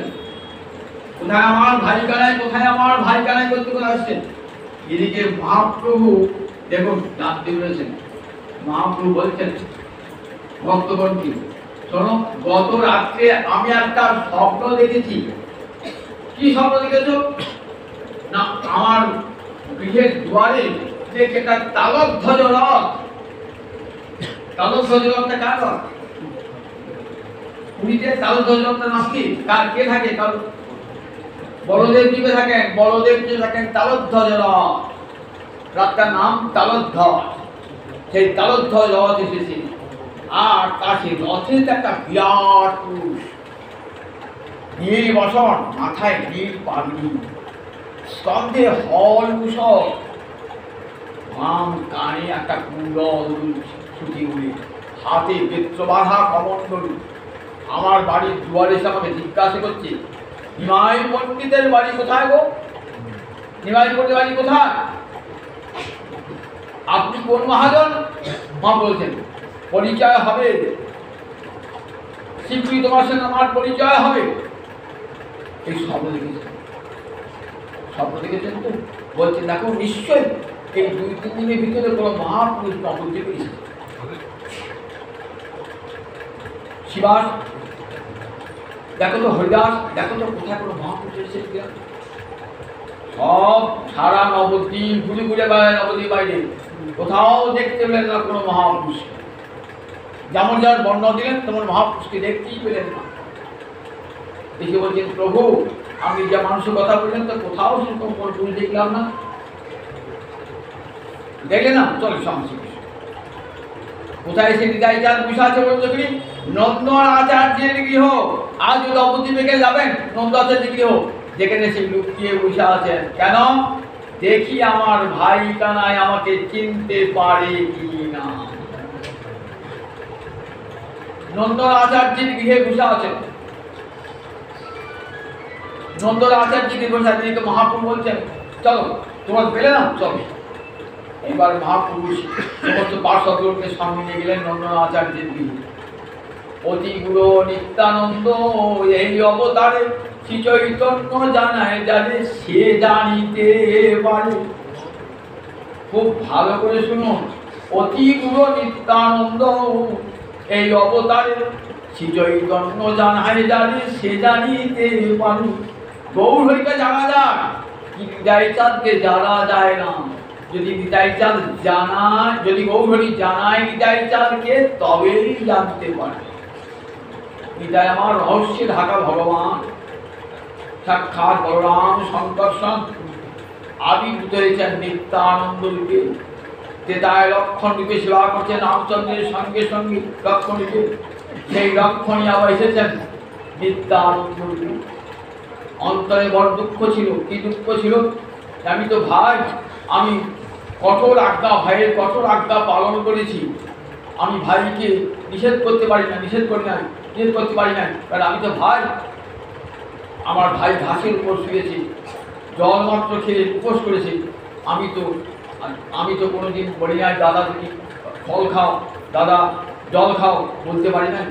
S1: কোথায় আমার ভাই কানাই, কোথায় আমার ভাই কানাই করতে করে আসছেন। এদিকে মহাপ্রভু দেখুন জানতে পেরেছেন মহাপ্রভু বলছেন ভক্তগণকে, শোনো, গত রাত্রে আমি একটা স্বপ্ন দেখেছি। কি স্বপ্ন দেখেছো? না, আমার গৃহের দুয়ারে দেখে একটা তালধ্বজ রথ। তালধ্বজ রথটা কার রথ? পুরীতে তালধ্বজ রথটার নাম কি? কার, কে থাকে? বলদেব দ্বীপে থাকেন, বলদেব যে থাকেন তালধ্বজ রথ, রথটার নাম তালধ্বজ। সেই তালধ্বজ রথ এসেছে, আর তার সেই রথের একটা বিরাট পুরুষ, নীল বসন, মাথায় নীল পাগড়ি, স্কন্ধে হল কুশল, বাম কানে একটা কুণ্ডল ছুটি উড়ে, হাতে বেত্রবাধা কমণ্ডলু। আমার বাড়ির দুয়ারে এসে আমাকে জিজ্ঞাসা করছে, নিমাই পণ্ডিতের বাড়ি কোথায় গো? নিমাই পণ্ডিতের বাড়ি কোথায়? আপনি কোন মহাজন? মা বলছেন, পরিচয় হবে শীঘ্রই, তোমার সঙ্গে আমার পরিচয় হবে। এই স্বপ্ন দেখেছেন? স্বপ্ন দেখেছেন তো? বলছেন, দেখো নিশ্চয়ই এই 2-3 দিনের ভিতরে কোনো মহাপুরুষ নবদ্বীপে এসেছে। শিবাস, দেখো তো হরিদাস, দেখো তো কোথায় কোনো মহাপুরুষ এসেছে। সব সারা নবদ্বীপ ঘুরে ঘুরে বেড়ায়, নবদ্বীপ বাইরে কোথাও দেখতে পেলেন না কোনো মহাপুরুষ। যেমন যার বর্ণনা দিলেন তেমন মহাপুরুষকে দেখতেই পেলেন না। দেখে বলছেন, প্রভু আমি যা মানুষের কথা বললেন তো কোথাও সেরকম কোনো পুরুষ দেখলাম না। দেখলে না? চলে সমস্যা কোথায় এসে নিতাই চাঁদ বসে আছে বলুন দেখি? নন্দন আচার্যের গৃহ। আজ নবদ্বীপে যাবেন, নন্দ আচার্যের গৃহ, যেখানে সে লুকিয়ে বসে আছেন। কেন? দেখি আমার ভাই কানাই আমাকে চিনতে পারে কি না। নন্দন আচার্যের গৃহে বসে আছেন। নন্দন আচার্যের গৃহে বসে আছেন। তো মহাপ্রভু বলছেন, চলো তোমার পেলে না, চলো। এবার মহাপুরুষ সমস্ত পার্শ্বদকে সামনে নিয়ে গেলেন নন্দন আচার্যের গৃহে। অতি গুরু নিত্যানন্দ এই অবতারে শ্রী চৈতন্য জানায় যারে সে জানিতে পারে। খুব ভালো করে শুনুন, অতি গুরু নিত্যানন্দ এই অবতারে শ্রী চৈতন্য জানায় যারে সে জানিতে পারে। গৌর হরিকে জানা যায়, কি নিতাই চাঁদকে জানা যায় না। যদি নিতাই চাঁদ জানায়, যদি গৌর হরি জানায় নিতাই চাঁদকে, তবেই জানতে পারে। নিতাই আমার রহস্যে ঢাকা ভগবান, সাক্ষাৎ বলরাম সংকর্ষণ, আবির্ভূত হয়েছেন নিত্যানন্দ রূপে। তেতায় লক্ষণ রূপে সেবা করছেন রামচন্দ্রের সঙ্গে সঙ্গে লক্ষণ রূপে। সেই লক্ষণই আবার এসেছেন নিত্যানন্দ রূপে। অন্তরে বড় দুঃখ ছিল। কি দুঃখ ছিল? আমি তো ভাই, আমি কঠোর আজ্ঞা, ভাইয়ের কঠোর আজ্ঞা পালন করেছি। আমি ভাইকে নিষেধ করতে পারি না, নিষেধ করতে পারি না, কারণ আমি তো ভাই। আমার ভাই ঘাসের উপর শুয়েছে, জল মাত্র খেয়ে উপোস করেছে। আমি তো কোনোদিন বলি নাই দাদা তুমি ফল খাও, দাদা জল খাও, বলতে পারি না,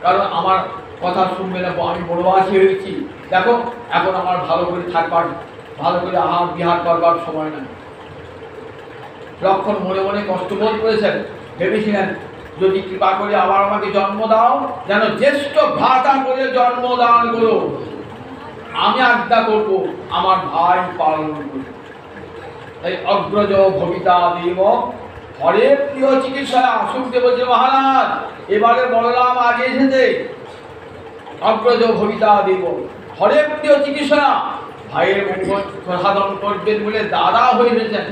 S1: কারণ আমার কথা শুনবে না, আমি বনবাসী হয়েছি। দেখো এখন আমার ভালো করে থাকবার, ভালো করে আহার বিহার করবার সময় নাই। লক্ষণ মনে মনে কষ্টবোধ করেছেন, ভেবেছিলেন যদি কৃপা করে আবার আমাকে জন্ম দাও, যেন জ্যেষ্ঠ ভ্রাতা করে জন্মদান করো, আমি আজ্ঞা করবো, আমার ভাই পালন করবো। তাই অগ্রজ ভবিতা দেব হরে প্রিয় চিকিৎসা। সুখদেব বলছে, মহারাজ এবারে বলরাম আগে এসেছে। অগ্রজ ভবিতা দেব হরে প্রিয় চিকিৎসা, ভাইয়ের মঙ্গল সাধন করবেন বলে দাদা হয়ে এসেছেন।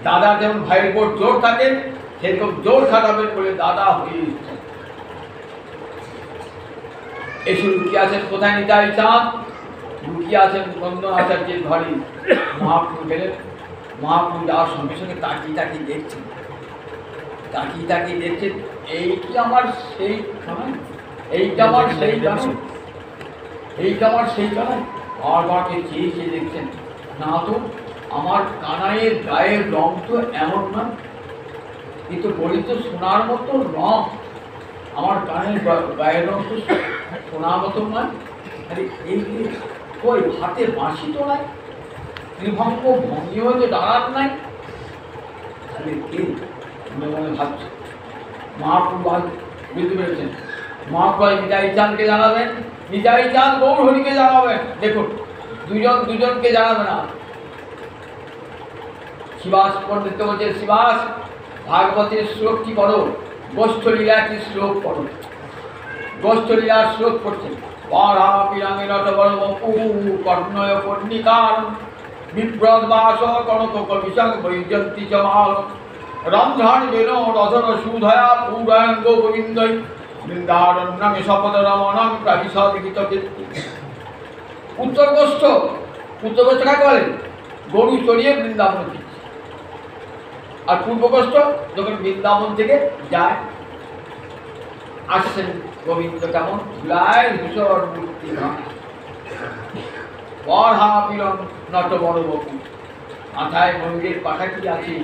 S1: দাদা যেমন ভাইয়ের উপর জোর থাকে, সেরকম জোর খাটাবেন বলে দাদা হয়ে এসেছেন। এসে লুকিয়ে আছেন কোথায় নিতাই চাঁদ? লুকিয়ে আছেন নন্দন আচার্যের ঘরে। মহাপ্রভু গেলেন। মহাপ্রভু যাওয়ার সঙ্গে সঙ্গে তাকিয়ে তাকিয়ে দেখছেন, তাকিয়ে তাকিয়ে দেখছেন, এই কি আমার সেই কানাই, এইটা আমার সেই কানাই, এইটা আমার সেই কানাই। বারবারকে চেয়ে চেয়ে দেখছেন, না তো আমার কানাইয়ের গায়ের রং তো এমন না, কিন্তু বলি তো সোনার মতো রং, আমার কানের গায়ের রং তো সোনার মতো নয়। আরে এই কই হাতে বাঁশি তো নাই, ত্রিভঙ্গ ভঙ্গি হয়তো দাঁড়ান নাই। আরে কে মনে মনে ভাবছে, মহাপ্রভু বুঝতে পেরেছেন। মহাপ্রভু নিতাই চাঁদকে জানাবেন, নিতাই চাঁদ গৌর হরিকে জানাবেন। দেখুন দুজনকে জানাবে না। শিবাস পণ্ডিত বলছে, শিবাস ভাগবতের শ্লোকটি করো, গোষ্ঠলীলা কি শ্লোক করো। গোষ্ঠলীলার শ্লোক করছেন। পরা পিরাঙ্গে নট বড় কর্ণয় কর্ণিকার বিপ্রদ বাস কনক কবিসং বৈজন্তি চমাল রন্ধন বেন রধন সুধয়া পুরাঙ্গ গোবিন্দই বৃন্দারণ্যে শপথ রমণং প্রাবিশদ গীত কীর্তি। উত্তরগোষ্ঠ কাকে বলেন? গরু চড়িয়ে বৃন্দাবন দিচ্ছে। আর পূর্বগোষ্ঠ যখন বৃন্দাবন থেকে যায়, আসছেন গোবিন্দ কেমন ধুলায় ধূসর মূর্তি, পরহা পিলন নট বড় বকু, মাথায় ময়ূরের পাখাটি আছে।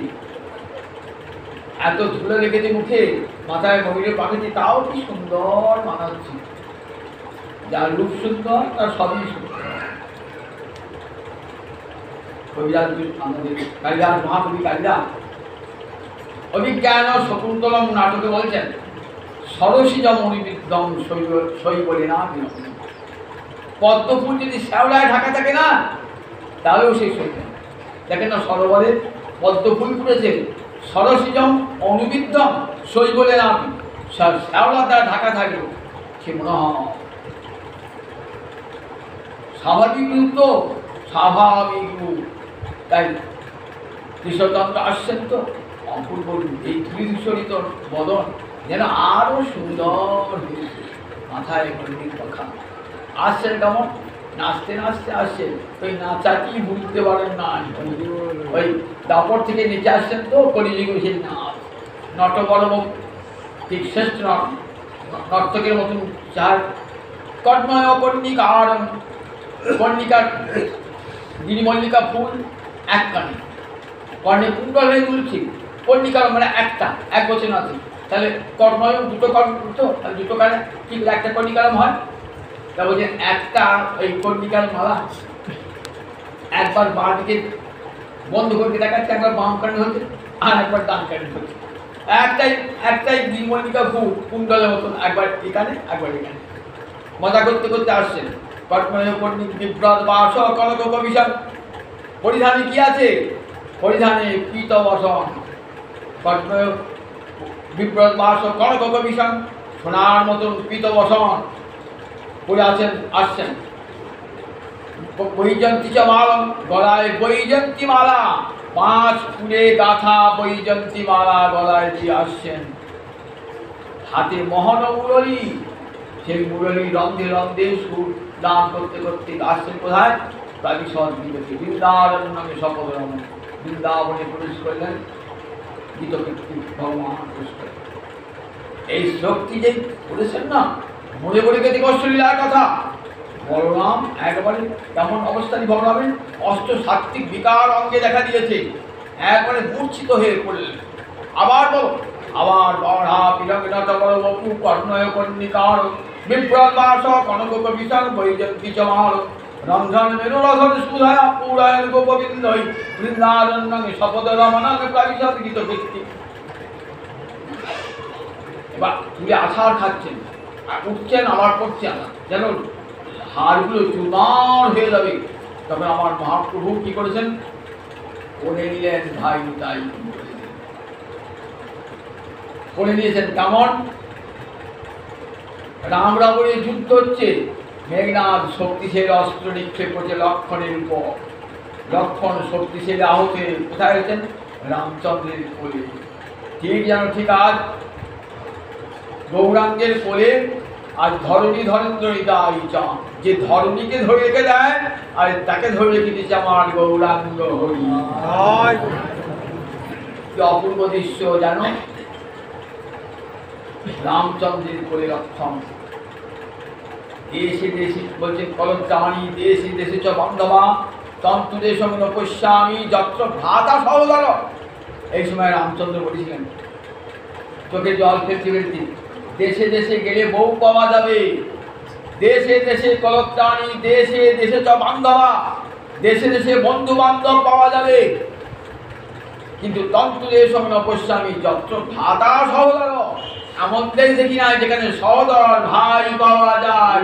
S1: এত ধুলো লেগেছে মুখে, মাথায় ময়ূরের পাখাটি, তাও কি সুন্দর মানাচ্ছে। যার রূপ সুন্দর তার সবই সুন্দর। কবিরাজ আমাদের কালিদাস, মহাকবি কালিদাস অভিজ্ঞান শকুন্তলম নাটকে বলছেন, সরসিজম অনিবিদ্ধম শৈবলে না বিনম। পদ্ম ফুল যদি শ্যাওলায় ঢাকা থাকে না, তাহলেও সেই শৈব। দেখেন না সরোবরে পদ্ম ফুল ফুটেছে, সরসিজম অনুবিদ্ধম শৈবলে না, শ্যাওলা দ্বারা ঢাকা থাকলেও সে মনে হয় স্বাভাবিক রূপ। তো স্বাভাবিক রূপ, তাই কৃষ্ণচন্দ্র আসছেন তো অপূর্ব এই ত্রিশরিত বদন যেন আরো সুন্দর হয়েছে। মাথায় হরিণীর পাখা, আসছেন কেমন নাচতে নাচতে আসছেন। ওই নাচাটি ভুলতে পারেন না, ওই দাপর থেকে নিচে আসছেন তো কলিযুগ সেই নাচ। নটবরম ঠিক শ্রেষ্ঠ নর্তকের মতন চার কর্ণয় কর্ণিকার, কর্ণিকার গিরিমল্লিকা ফুল এক কানে, কর্ণে কুণ্ডল হয়ে তুলছি। কর্ণিকার মানে একটা, এক বছর আছে, তাহলে কর্ণয় দুটো কর্ণ, তাহলে দুটো কানে ঠিক একটা কর্ণিকারম হয়। তা বলছেন একটা ওই কর্ণিকার মালা একবার বাঁ দিকে বন্ধ করে দেখাচ্ছে, একবার বাম কানে হচ্ছে, আর একবার ডান কানে হচ্ছে। একটাই গিরিমল্লিকা ফুল কুণ্ডলের মতন, একবার এখানে একবার এখানে। মজা করতে করতে আসছেন। কর্ণয় কর্ণিক বিভ্রত বাস কনক কবিশং, পরিধানে কি আছে? পরিধানে পীত বসন। কর্ণয় বিভ্রত বাস কনক কবিশং, সোনার মতন পীত বসন পরে আছেন, আসছেন। বৈজন্তী চ মালা, গলায় বৈজন্তী মালা, 5 ফুলে গাথা বৈজন্তী মালা গলায় দিয়ে আসছেন। হাতে মোহন মুরলী, সেই মুরলী রন্ধে রন্ধে সুর দান করতে করতে আসছেন কোথায়? প্রাবিশদ গীতকে বৃন্দারণ্যে শপথ রমণ, বৃন্দাবনে প্রবেশ করলেন। গীতকীর্তি ভগবান প্রবেশ করলেন। এই শ্লোকটি যে বলেছেন না, মনে পড়ে গেছে গোষ্ঠলীলার কথা। বলরাম একবারে তেমন অবস্থায় বলরামের অষ্টসাত্ত্বিক বিকার অঙ্গে দেখা দিয়েছে, একবারে মূর্ছিত হয়ে পড়লেন। আবার বলো, আবার বড়া পিরঙ্গিনত বড় বপু কর্ণয় কর্ণিকার বিপ্রদ বাস কনক কবিশং বৈজন্তী চ মাল রন্ধন মেরু রধন সুধায়া পুরায়ণ গোপবিন্দই বৃন্দারণ্যে শপথ রমণং প্রাবিশদ গীত কীর্তি। এবার তুলে আছাড় খাচ্ছেন, উঠছেন আবার পড়ছেন, যেন হাড়গুলো চুরমার হয়ে যাবে। তবে আমার মহাপ্রভু কি করেছেন? কোলে নিলেন ভাই, তাই কোলে নিয়েছেন। কেমন? রাম রাবণের যুদ্ধ হচ্ছে, মেঘনাদ শক্তিশালী অস্ত্র নিক্ষেপ করছে লক্ষণের উপর। লক্ষণ শক্তিশালী আহত হয়ে কোথায় হয়েছেন? রামচন্দ্রের কোলে। ঠিক যেন ঠিক আজ গৌরাঙ্গের কোলে আর ধরণী ধরেন্দ্র হৃদয় চান, যে ধরণীকে ধরে রেখে দেয় আর তাকে ধরে রেখে দিচ্ছে আমার গৌরাঙ্গ হরি। কি অপূর্ব দৃশ্য জানো? রামচন্দ্রের কোলে লক্ষণ। দেশে দেশে বলছে কলজ্জানি, দেশে দেশে চ বান্ধবা তন্তু দেশম নপশ্যামি যত্র ভ্রাতা সহোদর। এই সময় রামচন্দ্র বলেছিলেন, চোখে জল ফেলতে ফেলতে, দেশে দেশে গেলে বউ পাওয়া যাবে, দেশে দেশে কলজ্জানি, দেশে দেশে চ বান্ধবা, দেশে দেশে বন্ধু বান্ধব পাওয়া যাবে, কিন্তু তন্তু দেশম নপশ্যামি যত্র ভ্রাতা সহোদর, এমন দেশ দেখি না যেখানে সহদর ভাই পাওয়া যায়।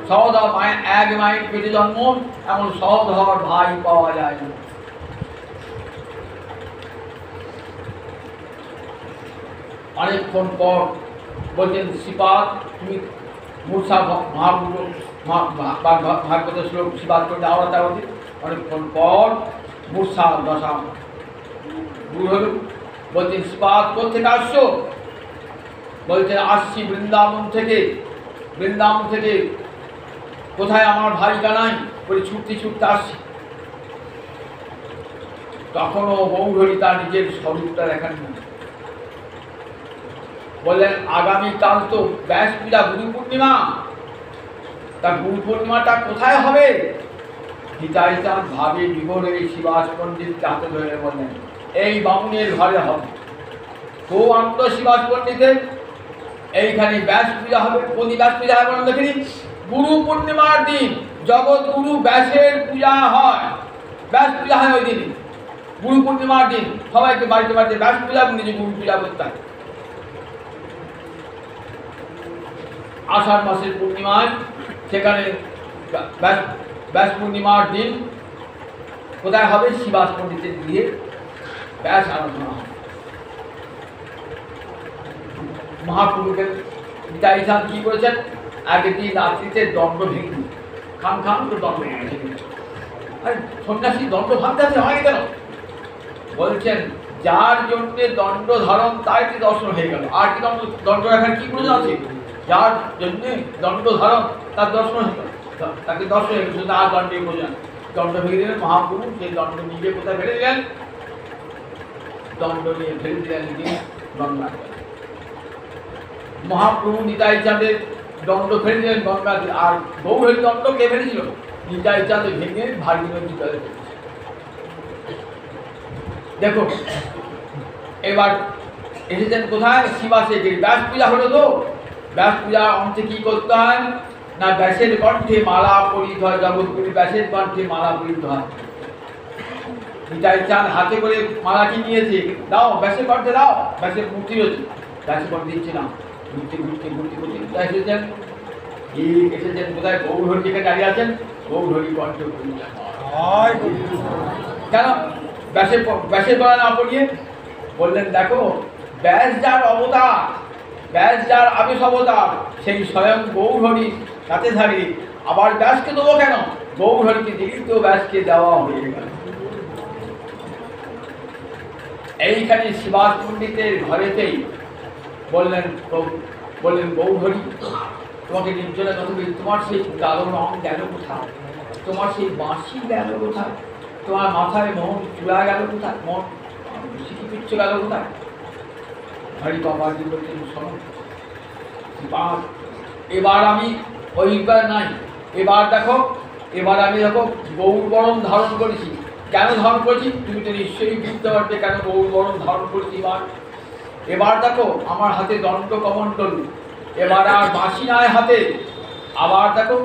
S1: সহদর এক মায়ের পেটে জন্ম, এমন সহদর ভাই পাওয়া যায় না। অনেকক্ষণ পর বলছেন শ্রীপাদ তুমি মূর্ছা ভাগবতের শ্লোক শ্রীপাদ করে আওড়াতে আওড়াতে অনেকক্ষণ পর মূর্ছা দশা দূর হল। বলছেন শ্রীপাদ কোথেকে আসছো? বলছেন আসছি বৃন্দাবন থেকে। বৃন্দাবন থেকে কোথায় আমার ভাই কানাই? বলে ছুটতে ছুটতে আসছি। তখনও গৌরহরি তার নিজের স্বরূপটা দেখান না। বললেন আগামীকাল তো ব্যাস পূজা, গুরু পূর্ণিমা। তা গুরু পূর্ণিমাটা কোথায় হবে? নিতাই চাঁদ ভাবে বিভোর এই শিবাস পণ্ডিত হাতে ধরে বললেন এই বামুনের ঘরে হবে। খুব আনন্দ শিবাস পণ্ডিতের। এইখানে ব্যাস পূজা হবে। প্রতি ব্যাস পূজা হয় বলেন দেখিনি? গুরু পূর্ণিমার দিন জগৎ গুরু ব্যাসের পূজা হয়। ব্যাস পূজা হয় ওই দিনই, গুরু পূর্ণিমার দিন। সবাইকে বাড়িতে বাড়িতে ব্যাস পূজা এবং নিজে গুরু পূজা করতে হয়। আষাঢ় মাসের পূর্ণিমায় সেখানে ব্যাস পূর্ণিমার দিন কোথায় হবে? শিবাস পণ্ডিতের গৃহে ব্যাস আরাধনা হবে। মহাপ্রভুকে নিতাই চাঁদ কি করেছেন? আগের দিন রাত্রিতে দণ্ড ভেঙে খান খান তো দণ্ড ভেঙে। আরে সন্ন্যাসী দণ্ড ভাঙতে আছে হয় কেন? বলছেন যার জন্য দণ্ড ধারণ তাই কি দর্শন হয়ে গেল। আর কি দণ্ড রাখার কি প্রয়োজন আছে? যার জন্য দণ্ড ধারণ তার দর্শন হয়ে গেল, তাকে দর্শন হয়ে গেল। আর দণ্ডের প্রয়োজন। দণ্ড ভেঙে দিলেন মহাপ্রভু। সেই দণ্ড নিজে কোথায় ফেলে দিলেন? দণ্ড নিয়ে ফেলে দিলেন নিজে গঙ্গা। মহাপ্রভু নিতাই চাঁদের দণ্ড ফেলে দিলেন গঙ্গা। আর গৌরের দণ্ড কে ফেলেছিল? নিতাই চাঁদে ভেঙে ভারী নদী জলে ফেলেছে। দেখো এবার এসেছেন কোথায়? শিবাসে। ব্যাস পূজা হলো তো। ব্যাস পূজা অন্তে কি করতে হয় না? ব্যাসের কণ্ঠে মালা পরিত হয়। জগৎগুরু ব্যাসের কণ্ঠে মালা পরিত হয়। নিতাই চাঁদ হাতে করে মালাটি নিয়েছে। দাও ব্যাসের কণ্ঠে দাও। ব্যাসের মূর্তি রয়েছে, ব্যাসের কণ্ঠে দিচ্ছে না। ঘুরতে ঘুরতে ঘুরতে ঘুরতে কোথায় এসেছেন? ঠিক এসেছেন কোথায়? গৌরহরি যেখানে দাঁড়িয়ে আছেন, গৌরহরি কণ্ঠ। কেন ব্যাসের গলা না পড়িয়ে? বললেন দেখো ব্যাস যার অবতার, ব্যাস যার আবেশ অবতার, সেই স্বয়ং গৌরহরি সাথে দাঁড়িয়ে আবার ব্যাসকে দেবো কেন? গৌরহরিকে দিলেই তো ব্যাসকে দেওয়া হয়ে গেল। এইখানে শিবাস পণ্ডিতের ঘরেতেই বললেন গৌরহরি তোমাকে নির্জনে কথা বলি, তোমার সেই কালো রং গেল কোথায়? তোমার সেই বাঁশি গেল কোথায়? তোমার মাথায় মোহন চূড়া গেল কোথায়? মোহন সিকি পিচ্ছ গেল কোথায়? হরি বাবাজি বলছেন শোনো এবার আমি ওই নাই। এবার দেখো, এবার আমি দেখো গৌর বরণ ধারণ করেছি। কেন ধারণ করেছি? তুমি তো নিশ্চয়ই বুঝতে পারবে কেন গৌর বরণ ধারণ করেছি। এবার দেখো আমার হাতে দণ্ড কমণ্ডল। এবার আর বাঁশি নাই হাতে। আবার দেখো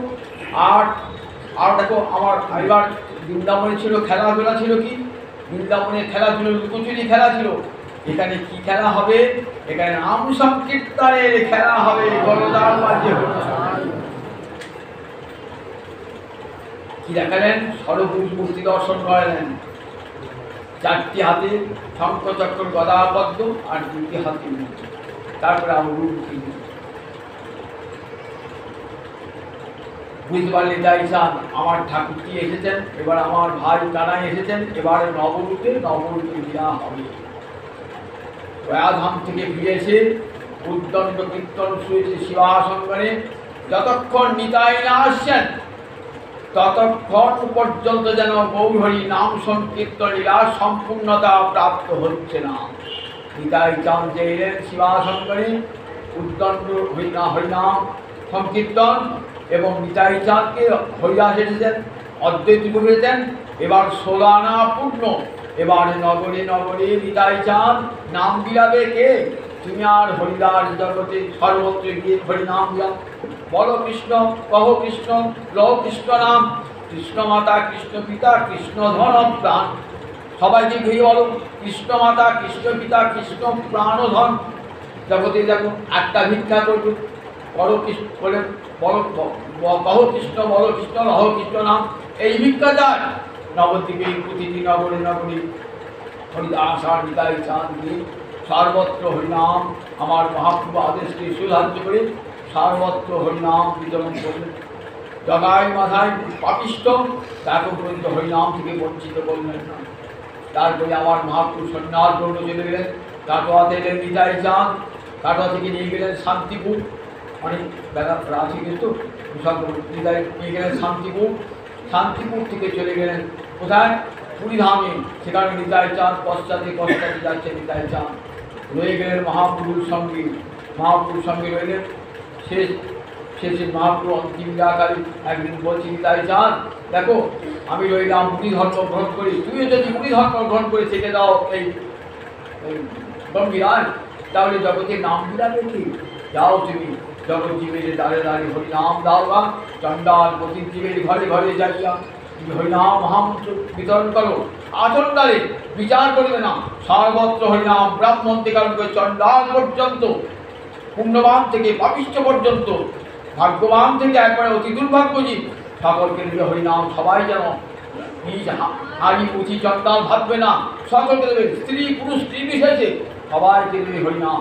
S1: আর দেখো আমার এবার বৃন্দাবনে ছিল খেলাধুলা ছিল কি? বৃন্দাবনে খেলা ছিল লুকোচুরি খেলা ছিল। এখানে কি খেলা হবে? এখানে নাম সংকীর্তনের খেলা হবে। গলদার বাজে কি দেখালেন? সর্বপুরুষ মূর্তি দর্শন করালেন। চারটি হাতে শঙ্খ চক্র গদা পদ্ম আর দুটি হাতে মূর্তি। তারপরে আমার রূপ বুঝতে পারলে তাই চান আমার ঠাকুরটি এসেছেন। এবার আমার ভাই কানাই এসেছেন। এবারে নবরূপে দেওয়া হবে। প্রয়াধাম থেকে ফিরে এসে উদ্দণ্ড কীর্তন শুয়েছে শিবাসঙ্গনে। যতক্ষণ নিতাই না আসছেন ততক্ষণ পর্যন্ত যেন গৌরহরি নাম সংকীর্তন লীলা সম্পূর্ণতা প্রাপ্ত হচ্ছে না। নিতাই চাঁদ যে এলেন শিবাসঙ্গনে, উদ্দণ্ড হরিনাম সংকীর্তন এবং নিতাই চাঁদকে হরিদাস এসেছেন, অদ্বৈত হয়েছেন। এবার 16 আনা পূর্ণ। এবার নগরে নগরে নিতাই চাঁদ নাম বিলাবে কে? তুমি আর হরিদাস জগতে সর্বত্র গিয়ে হরিনাম বিলাম। বলো কৃষ্ণ, কহ কৃষ্ণ, লহ কৃষ্ণ নাম। কৃষ্ণ মাতা, কৃষ্ণ পিতা, কৃষ্ণ ধন প্রাণ। সবাইকে গিয়ে বলো কৃষ্ণ মাতা, কৃষ্ণ পিতা, কৃষ্ণ প্রাণ ধন। জগতে দেখো একটা ভিক্ষা করবে বড় কৃষ্ণ বলে বড় বহ কৃষ্ণ বড় কৃষ্ণ রহ কৃষ্ণ নাম এই ভিক্ষা যায়। নবদ্বীপে প্রতিটি নগরে নগরে হরিদাস আর নিতাই চাঁদ দিয়ে সর্বত্র হরিনাম আমার মহাপ্রভু আদেশকে সুধার্য করে সর্বত্র হরিনাম বিতরণ করলেন। জগায় মাথায় পাপিষ্ট তাকে পর্যন্ত হরিনাম থেকে বঞ্চিত করলেন না। তারপরে আমার মহাপ্রভু সন্ন্যাস গ্রহণ চলে গেলেন। কাটোয়াতে এলেন নিতাই চাঁদ, কাটোয়া থেকে নিয়ে গেলেন শান্তিপুর, অনেক বেলা রাশি কিন্তু নিতাই নিয়ে গেলেন শান্তিপুর, শান্তিপুর থেকে চলে গেলেন কোথায় পুরীধামে, সেখানে নিতাই চাঁদ পশ্চাতে পশ্চাতে যাচ্ছে নিতাই চাঁদ, রয়ে গেলেন মহাপ্রভুর সঙ্গে, মহাপ্রভুর সঙ্গে রইলেন। শেষে মহাপ্রভু অন্তিম আকারে একদিন বলছি নিতাই চাঁদ দেখো আমি রইলাম মুনি ধর্ম গ্রহণ করি, তুমিও যদি মুনি ধর্ম গ্রহণ করে থেকে দাও এই গম্ভীরায় তাহলে জগতের নাম বিলাবে কি, যাও তুমি জগৎ জীবের দ্বারে দ্বারে হরিনাম দাও বা চণ্ডাল পতিজীবের ঘরে ঘরে যাইয়া হরিনাম মহামন্ত্র বিতরণ করো, আচণ্ডালে বিচার করবে না, সর্বত্র হরিনাম ব্রাহ্মণ থেকে আরম্ভ করে চণ্ডাল পর্যন্ত, পুণ্যবান থেকে পাপিষ্ঠ পর্যন্ত, ভাগ্যবান থেকে একবারে অতি দুর্ভাগ্যজীব সকলকে দেবে হরিনাম। সবাই যেন নিজ হাড়ি পুঁথি চণ্ডাল ভাববে না, সকলকে দেবে, স্ত্রী পুরুষ স্ত্রী বিশেষে সবাইকে দেবে হরিনাম।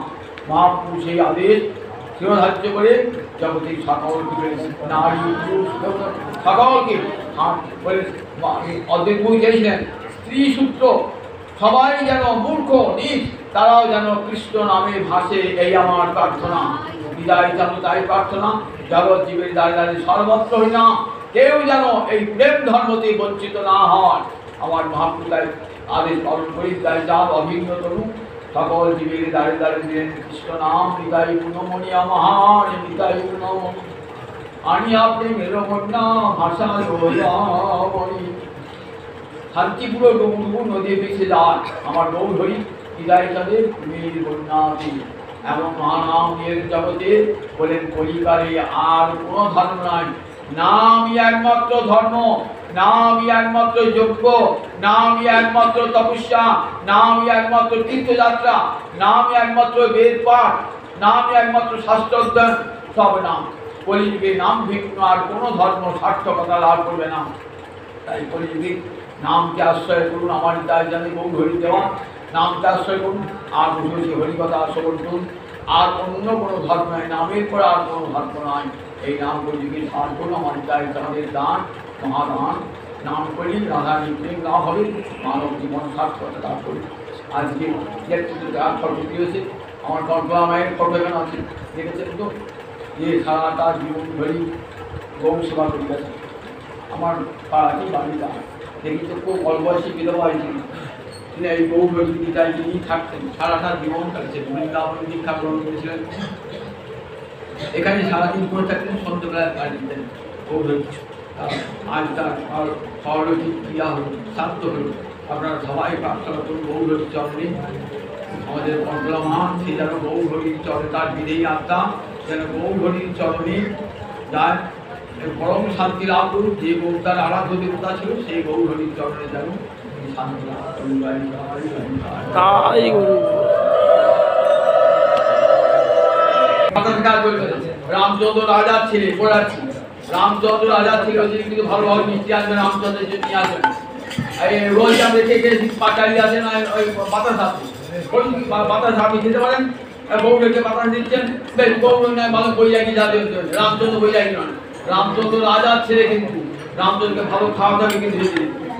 S1: মহাপুরুষ সেই আদেশ শিরোধার্য করে জগতের সকলকে নারী পুরুষ সকলকে বলে অদ্বৈত বই চেয়েছিলেন স্ত্রী সূত্র সবাই যেন মূর্খ নিজ তারাও যেন কৃষ্ণ নামে ভাসে, এই আমার প্রার্থনা। বিদায় যেন তাই প্রার্থনা, জগৎ জীবের দ্বারে দ্বারে সর্বত্র হরিনাম, কেউ যেন এই প্রেম ধর্মতে বঞ্চিত না হয়। আমার মহাপ্রভুতায় আদেশ পালন করি, তাই যার অভিন্ন তরু সকল জীবের দ্বারে দ্বারে দিলেন কৃষ্ণ নাম। নিতাই গুণমণি আমার নিতাই গুণমণি আনি আপনি মেরমন্না ভাষা মণি। শান্তিপুর গৌরবু নদী ভেসে যায় আমার গৌর হরি হৃদয় তাদের মেয়ের বন্যাতে, এমন মহানাম নিয়ে জগতে বলেন কলিকালে আর কোনো ধর্ম নাই, নামই একমাত্র ধর্ম, নামই একমাত্র যজ্ঞ, নামই একমাত্র তপস্যা, নামই একমাত্র তীর্থযাত্রা, নামই একমাত্র বেদ পাঠ, নামই একমাত্র শাস্ত্র অধ্যয়ন, সব নাম। কলিযুগে নাম ভিন্ন আর কোনো ধর্ম সার্থকতা লাভ করবে না। তাই কলিযুগে নামকে আশ্রয় করুন, আমার তাই জানি গৌর হরি দেওয়া, নামকে আশ্রয় করুন আর বসে হরিকথা শ্রবণ করুন। আর অন্য কোনো ধর্ম নয়, নামের পরে আর কোনো ধর্ম নয়। এই নাম কলিযুগে সার করুন, আমার তাই তাদের দান মহাদান। নাম করি রাধারী প্রেম লাভ হবে, মানব জীবন সার্থকতা লাভ করবে। আজকে ফটো দিয়েছে আমার কল্পনা মায়ের ফটো এখানে আছে, দেখেছেন তো, যে সারাটা জীবন ধরি গৌ সেবা করে গেছে। আমার পাড়াতেই বাড়িটা দেখি তো খুব অল্পবয়সী বিধবা হয়েছিল, তিনি এই গৌ গীতায় যিনি থাকতেন সারাটা জীবন কাটছে, বৃন্দাবন দীক্ষা গ্রহণ করেছিলেন, এখানে সারাদিন করে থাকতেন, সন্ধ্যেবেলায় কাজ দিতেন গৌ। আজ তার সরলটি ক্রিয়া হল, শান্ত হল। আপনারা সবাই প্রার্থনা করুন গৌর চরণে, আমাদের কন্ট্রোল মা সে যেন গৌরহরির চরণে, তার বিদেয়ী আত্মা যেন গৌরহরির চরণে যায়, পরম শান্তি লাভ করুন। যে গৌর তার আরাধ্য দেবতা ছিল সেই গৌরহরির চরণে যেন শান্তি লাভ করুন। রামচন্দ্র রাজার ছেলে পড়াচ্ছি, রামচন্দ্র রাজার ছিল, তিনি কিন্তু ভালো ভালো মিষ্টি আসবেন রামচন্দ্রের জন্য নিয়ে আসবেন। রোজ আপনি থেকে পাটালি আসেন ওই বাতাস আপনি বাতাস আপনি খেতে পারেন, বউকে বাতাস দিচ্ছেন, বেশ বউ ভালো বৈরাগী যাবে, রামচন্দ্র বৈরাগী নয়, রামচন্দ্র রাজার ছেলে, কিন্তু রামচন্দ্রকে ভালো খাওয়া দাওয়া কিন্তু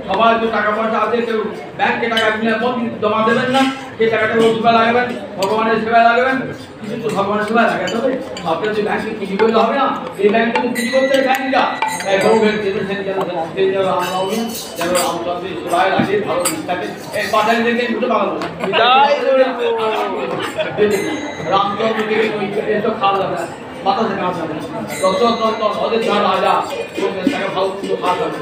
S1: সবার তো টাকা পয়সা আছে, কেউ ব্যাংকে টাকা জমা দেবেন না, সেই টাকাটা ওর সেবা লাগাবেন, ভগবানের সেবায় লাগাবেন, কিছু তো ভগবানের সেবায় লাগাতে হবে। আপনার যে ব্যাংকে কিছু করলে হবে না, এই ব্যাংকে তো কিছু করতে ব্যাংকটা যেন রামচন্দ্রের সেবায় লাগে, ভালো থাকে পাঠালি থেকে দুটো পালাবো রামচন্দ্রকে এসব খাওয়া যাবে না, মাথা থেকে আসবে না, দশরথ নন্দন ওদের যা রাজা তাকে ভালো মন্দ খাওয়া যাবে।